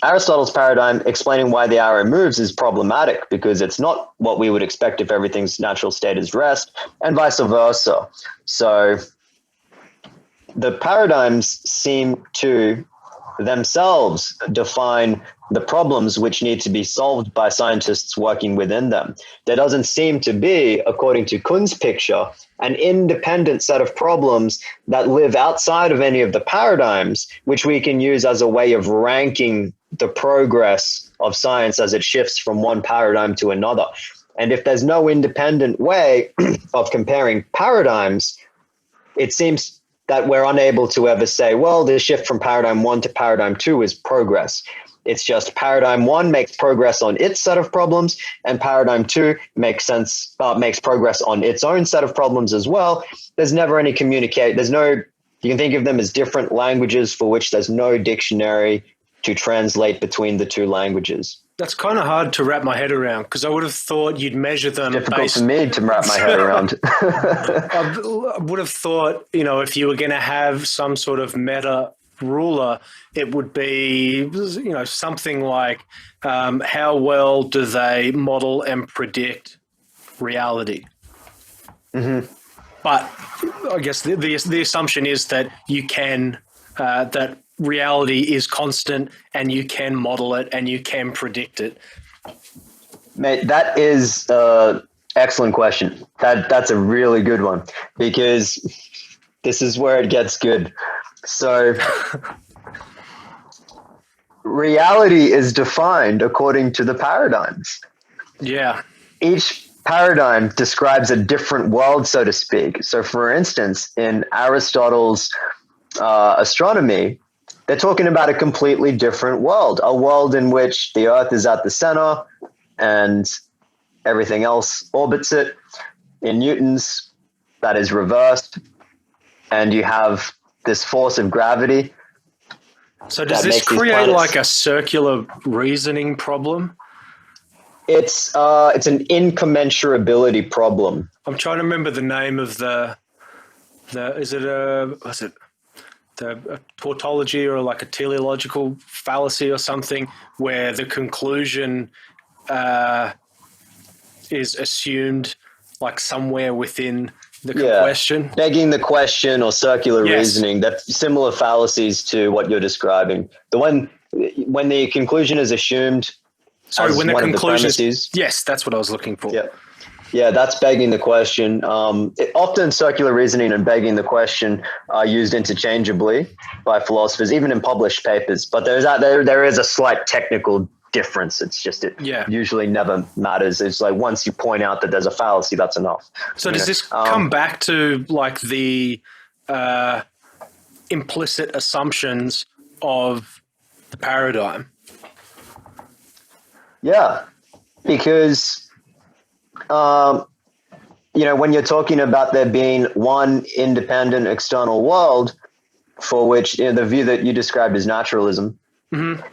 Aristotle's paradigm, explaining why the arrow moves is problematic because it's not what we would expect if everything's natural state is rest, and vice versa. So the paradigms seem to themselves define the problems which need to be solved by scientists working within them. There doesn't seem to be, according to Kuhn's picture, an independent set of problems that live outside of any of the paradigms, which we can use as a way of ranking the progress of science as it shifts from one paradigm to another. And if there's no independent way of comparing paradigms, it seems that we're unable to ever say, well, the shift from paradigm 1 to paradigm 2 is progress. It's just paradigm 1 makes progress on its set of problems, and paradigm 2 makes progress on its own set of problems as well. There's never any you can think of them as different languages for which there's no dictionary to translate between the two languages. That's kind of hard to wrap my head around, because I would have thought you'd measure them. Difficult for me to wrap my head around. I would have thought, if you were going to have some sort of meta ruler, it would be, something like how well do they model and predict reality? Mm-hmm. But I guess the assumption is that you can that reality is constant and you can model it and you can predict it. Mate, that is excellent question. That's a really good one, because this is where it gets good. So reality is defined according to the paradigms. Yeah. Each paradigm describes a different world, so to speak. So for instance, in Aristotle's astronomy, they're talking about a completely different world, a world in which the Earth is at the center and everything else orbits it. In Newton's, that is reversed, and you have this force of gravity. So does this create like a circular reasoning problem? It's an incommensurability problem. I'm trying to remember the name of the tautology or like a teleological fallacy or something, where the conclusion is assumed like somewhere within the question. Begging the question or circular reasoning, that's similar fallacies to what you're describing. The one when the conclusion is assumed. Sorry, when the conclusion is. Yes, that's what I was looking for. Yeah, that's begging the question. Often circular reasoning and begging the question are used interchangeably by philosophers, even in published papers. But there is a slight technical difference. It's just usually never matters. It's like once you point out that there's a fallacy, that's enough. So does this come back to like the implicit assumptions of the paradigm? Yeah, because when you're talking about there being one independent external world, for which the view that you described is naturalism, and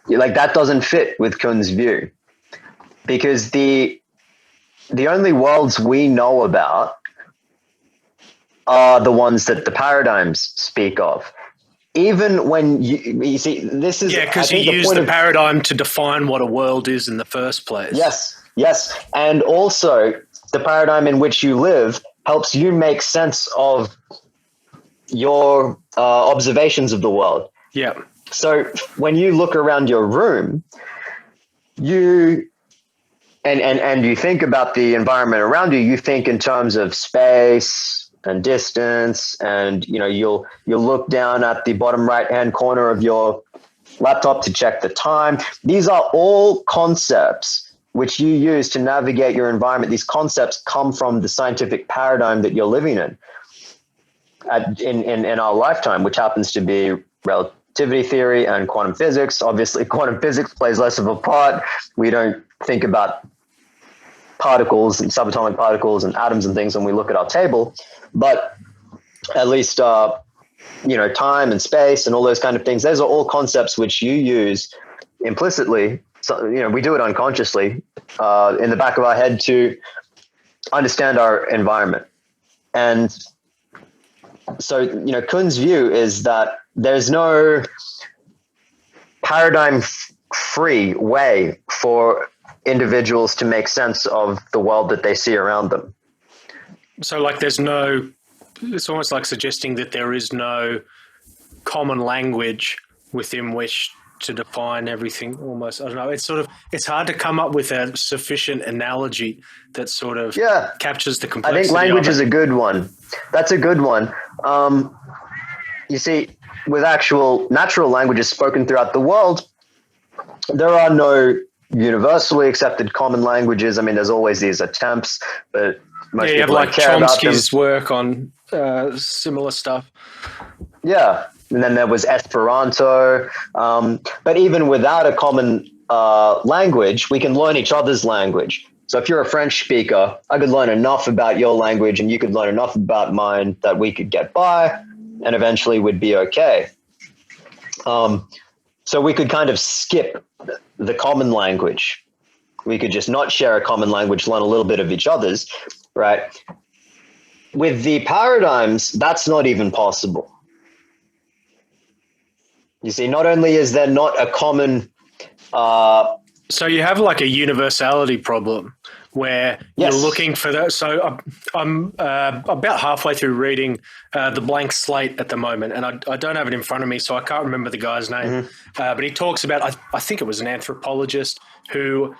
like that doesn't fit with Kuhn's view, because the only worlds we know about are the ones that the paradigms speak of. Even when you see, this is... Yeah, because you use the paradigm to define what a world is in the first place. Yes. And also, the paradigm in which you live helps you make sense of your observations of the world. Yeah. So when you look around your room, you think about the environment around you, you think in terms of space and distance, and you'll look down at the bottom right hand corner of your laptop to check the time. These are all concepts which you use to navigate your environment. These concepts come from the scientific paradigm that you're living in in our lifetime, which happens to be relativity theory and quantum physics. Obviously, quantum physics plays less of a part. We don't think about particles and subatomic particles and atoms and things when we look at our table, but at least time and space and all those kind of things, those are all concepts which you use implicitly. So we do it unconsciously in the back of our head to understand our environment. And so Kuhn's view is that there's no paradigm free way for individuals to make sense of the world that they see around them. So like it's almost like suggesting that there is no common language within which to define everything almost. I don't know. It's hard to come up with a sufficient analogy that sort of captures the complexity. I think language is a good one. That's a good one. You see, with actual natural languages spoken throughout the world, there are no universally accepted common languages. I mean, there's always these attempts, but most people you have like care Chomsky's work on similar stuff. Yeah, and then there was Esperanto. But even without a common language, we can learn each other's language. So if you're a French speaker, I could learn enough about your language and you could learn enough about mine that we could get by. and eventually would be okay. So we could kind of skip the common language. We could just not share a common language, learn a little bit of each other's, right? With the paradigms, that's not even possible. You see, not only is there not a common... So you have like a universality problem where Yes. you're looking for that. So I'm about halfway through reading The Blank Slate at the moment, and I don't have it in front of me, so I can't remember the guy's name. But he talks about, I think it was an anthropologist who,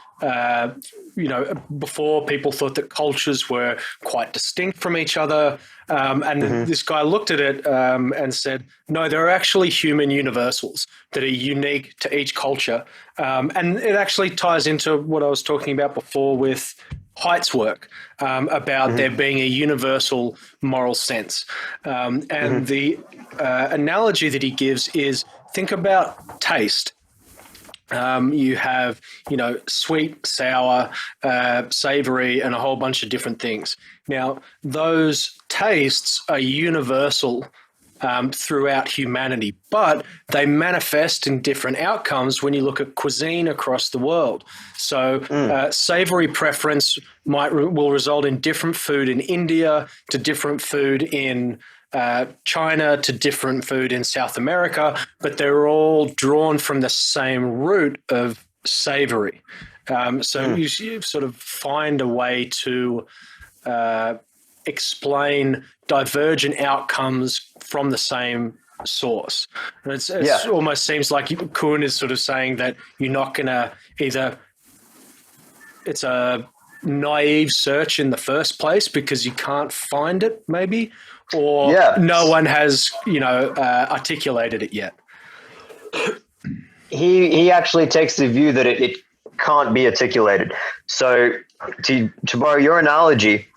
before people thought that cultures were quite distinct from each other. And this guy looked at it and said, no, there are actually human universals that are unique to each culture. And it actually ties into what I was talking about before with Haidt's work about there being a universal moral sense. And the analogy that he gives is, think about taste. You have, sweet, sour, savory, and a whole bunch of different things. Now, those tastes are universal throughout humanity, but they manifest in different outcomes when you look at cuisine across the world. So savory preference will result in different food in India to different food in China to different food in South America, but they're all drawn from the same root of savory. So you sort of find a way to explain divergent outcomes from the same source. And it almost seems like Kuhn is sort of saying that you're not going to it's a naive search in the first place because you can't find it, maybe, or no one has, articulated it yet. He actually takes the view that it can't be articulated. So to borrow your analogy,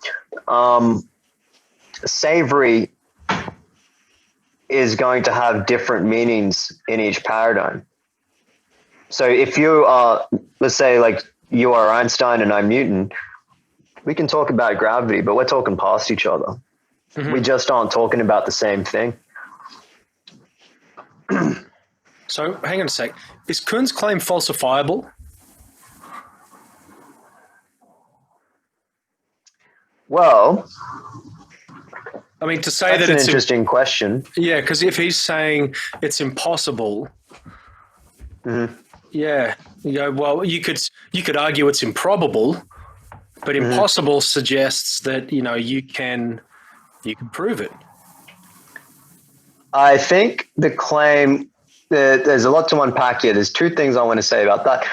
savory is going to have different meanings in each paradigm. So if you are, let's say, like you are Einstein and I'm Newton, we can talk about gravity, but we're talking past each other. We just aren't talking about the same thing. So hang on a sec. Is Kuhn's claim falsifiable? Well, I mean, to say that's that an it's interesting question. Yeah, because if he's saying it's impossible, well, you could argue it's improbable, but impossible suggests that you can prove it. I think the claim that there's a lot to unpack here. There's two things I want to say about that.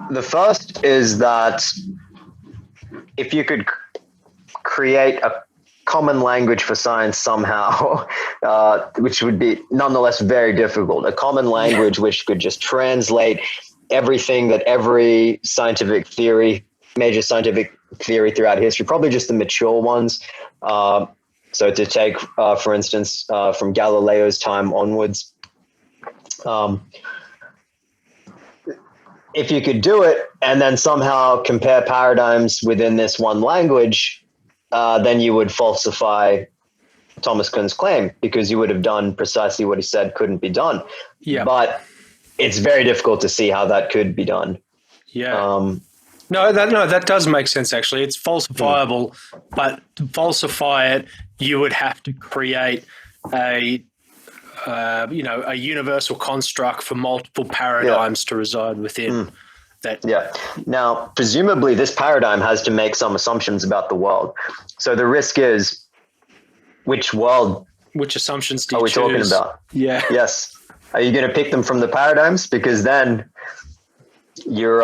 The first is that if you could create a common language for science somehow, which would be nonetheless very difficult, a common language which could just translate everything that every major scientific theory throughout history, probably just the mature ones. So to take, for instance, from Galileo's time onwards, if you could do it and then somehow compare paradigms within this one language, then you would falsify Thomas Kuhn's claim because you would have done precisely what he said couldn't be done. Yeah. But it's very difficult to see how that could be done. Yeah. That does make sense, actually. It's falsifiable, but to falsify it, you would have to create a universal construct for multiple paradigms to reside within. Now, presumably this paradigm has to make some assumptions about the world. So the risk is, which assumptions do you choose? Talking about? Yeah. Yes. Are you going to pick them from the paradigms? Because then you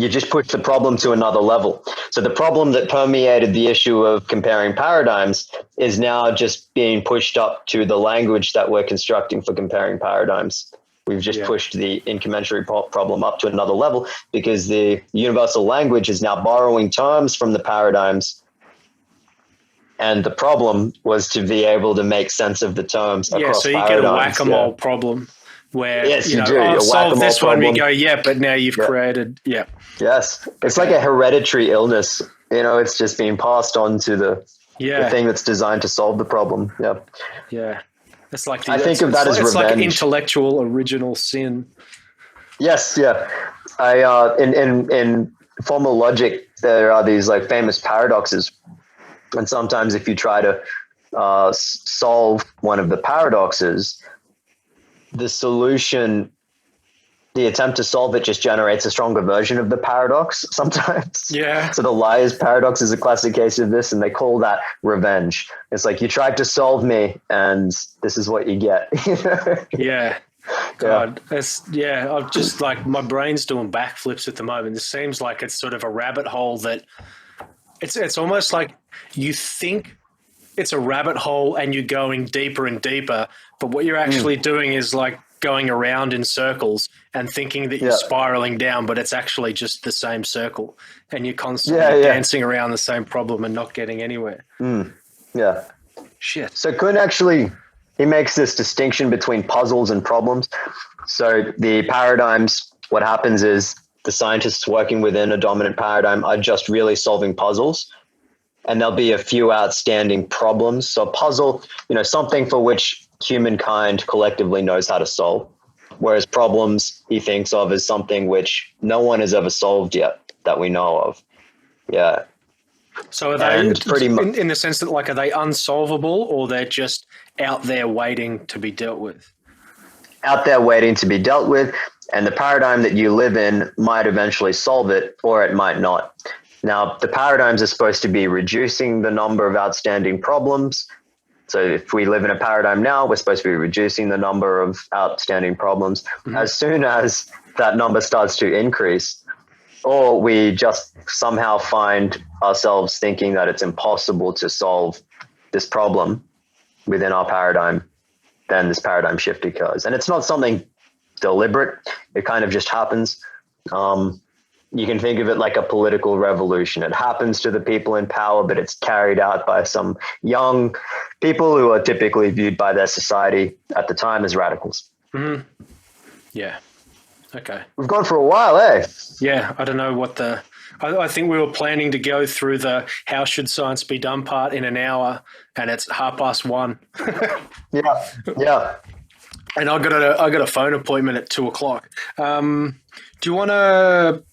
just push the problem to another level. So the problem that permeated the issue of comparing paradigms is now just being pushed up to the language that we're constructing for comparing paradigms. We've just pushed the incommensurate problem up to another level because the universal language is now borrowing terms from the paradigms. And the problem was to be able to make sense of the terms across paradigms. Yeah, so you get a whack-a-mole problem. Where you do. Solve this one, we go, but now you've created, Yes, it's like a hereditary illness it's just being passed on to the thing that's designed to solve the problem. Yeah. Yeah. It's like I think of that as it's revenge. like intellectual original sin. Yes, yeah. In formal logic, there are these like famous paradoxes, and sometimes if you try to solve one of the paradoxes, the solution, the attempt to solve it, just generates a stronger version of the paradox sometimes. Yeah. So the liar's paradox is a classic case of this, and they call that revenge. It's like, you tried to solve me, and this is what you get. Yeah. God, I've just like, my brain's doing backflips at the moment. It seems like it's sort of a rabbit hole that it's almost like you think it's a rabbit hole and you're going deeper and deeper, but what you're actually doing is like going around in circles and thinking that you're spiraling down, but it's actually just the same circle, and you're constantly dancing around the same problem and not getting anywhere. Yeah. Shit. So Kuhn actually, he makes this distinction between puzzles and problems. So the paradigms, what happens is the scientists working within a dominant paradigm are just really solving puzzles, and there'll be a few outstanding problems. So a puzzle, something for which humankind collectively knows how to solve, whereas problems he thinks of as something which no one has ever solved yet that we know of. Yeah. So are they in the sense that, like, are they unsolvable, or they're just out there waiting to be dealt with? Out there waiting to be dealt with, and the paradigm that you live in might eventually solve it, or it might not. Now, the paradigms are supposed to be reducing the number of outstanding problems. So if we live in a paradigm now, we're supposed to be reducing the number of outstanding problems. As soon as that number starts to increase, or we just somehow find ourselves thinking that it's impossible to solve this problem within our paradigm, then this paradigm shift occurs. And it's not something deliberate. It kind of just happens. You can think of it like a political revolution. It happens to the people in power, but it's carried out by some young people who are typically viewed by their society at the time as radicals. Yeah. Okay. We've gone for a while, eh? Yeah. I don't know what I think we were planning to go through the how should science be done part in an hour, and it's 1:30. Yeah. And I got a phone appointment at 2:00. Do you want to?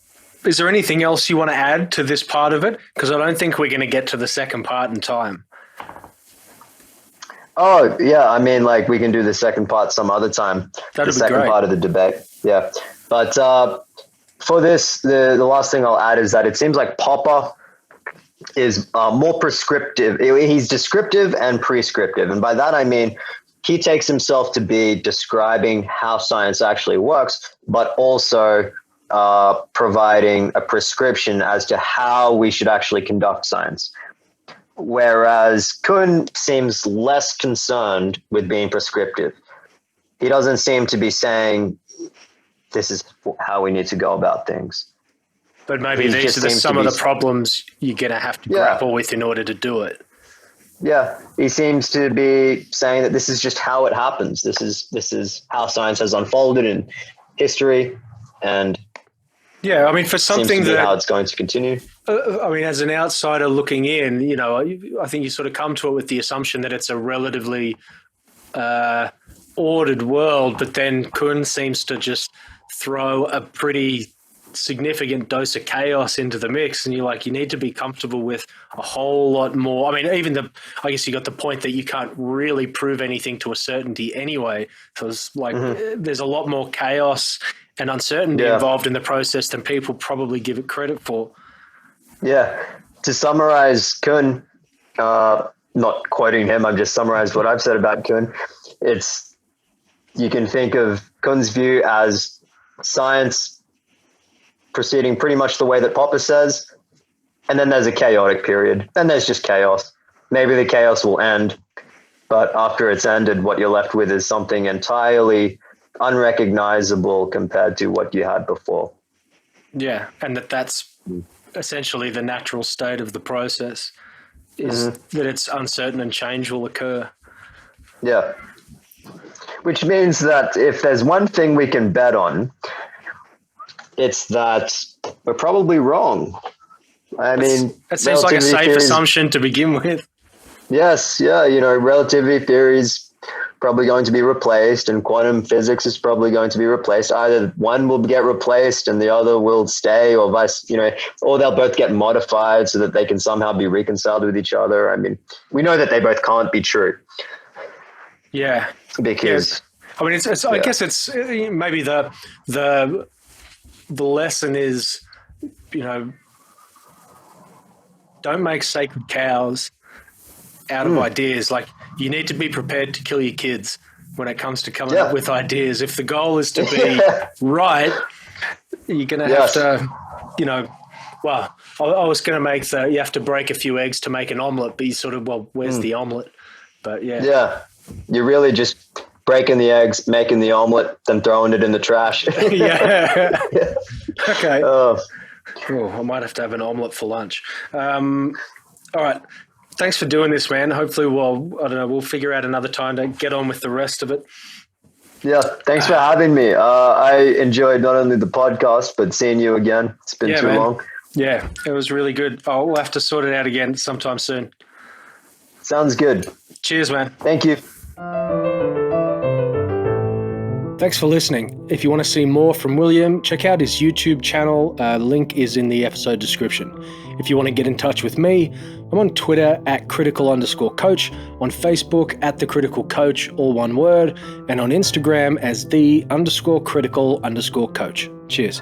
Is there anything else you want to add to this part of it? Because I don't think we're going to get to the second part in time. Oh, yeah. I mean, like, we can do the second part some other time. That'd be great. The second part of the debate. Yeah. But for this, the last thing I'll add is that it seems like Popper is more prescriptive. He's descriptive and prescriptive. And by that, I mean, he takes himself to be describing how science actually works, but also providing a prescription as to how we should actually conduct science. Whereas Kuhn seems less concerned with being prescriptive. He doesn't seem to be saying, this is how we need to go about things. But maybe these are some of the problems you're going to have to grapple with in order to do it. Yeah, he seems to be saying that this is just how it happens. This is how science has unfolded in history, and yeah, I mean, for something that how it's going to continue. I mean, as an outsider looking in, I think you sort of come to it with the assumption that it's a relatively ordered world, but then Kuhn seems to just throw a pretty significant dose of chaos into the mix, and you need to be comfortable with a whole lot more. I mean, I guess you got the point that you can't really prove anything to a certainty anyway. So it's like there's a lot more chaos and uncertainty involved in the process than people probably give it credit for. Yeah. To summarize Kuhn, not quoting him, I'm just summarized what I've said about Kuhn. You can think of Kuhn's view as science proceeding pretty much the way that Popper says, and then there's a chaotic period, then there's just chaos. Maybe the chaos will end, but after it's ended, what you're left with is something entirely unrecognizable compared to what you had before. Yeah, and that's essentially the natural state of the process, is that it's uncertain and change will occur. Yeah. Which means that if there's one thing we can bet on, it's that we're probably wrong. I mean, that seems like a safe assumption to begin with. Yes, yeah, relativity theory is probably going to be replaced, and quantum physics is probably going to be replaced. Either one will get replaced and the other will stay, or vice, or they'll both get modified so that they can somehow be reconciled with each other. I mean, we know that they both can't be true. Yeah, because I mean, I guess it's maybe the lesson is, don't make sacred cows out of ideas. Like, you need to be prepared to kill your kids when it comes to coming up with ideas. If the goal is to be right, you're going to have to, well, I was going to make you have to break a few eggs to make an omelet, but you sort of, where's the omelet? But yeah. Yeah. You're really just breaking the eggs, making the omelet, then throwing it in the trash. Yeah. Okay. Oh, I might have to have an omelet for lunch. All right. Thanks for doing this, man. Hopefully we'll figure out another time to get on with the rest of it. Yeah. Thanks for having me. I enjoyed not only the podcast, but seeing you again. It's been too long. Yeah, it was really good. We'll have to sort it out again sometime soon. Sounds good. Cheers, man. Thank you. Thanks for listening. If you want to see more from William, check out his YouTube channel. Link is in the episode description. If you want to get in touch with me, I'm on Twitter @critical_coach, on Facebook @thecriticalcoach, all one word, and on Instagram as _critical_coach. Cheers.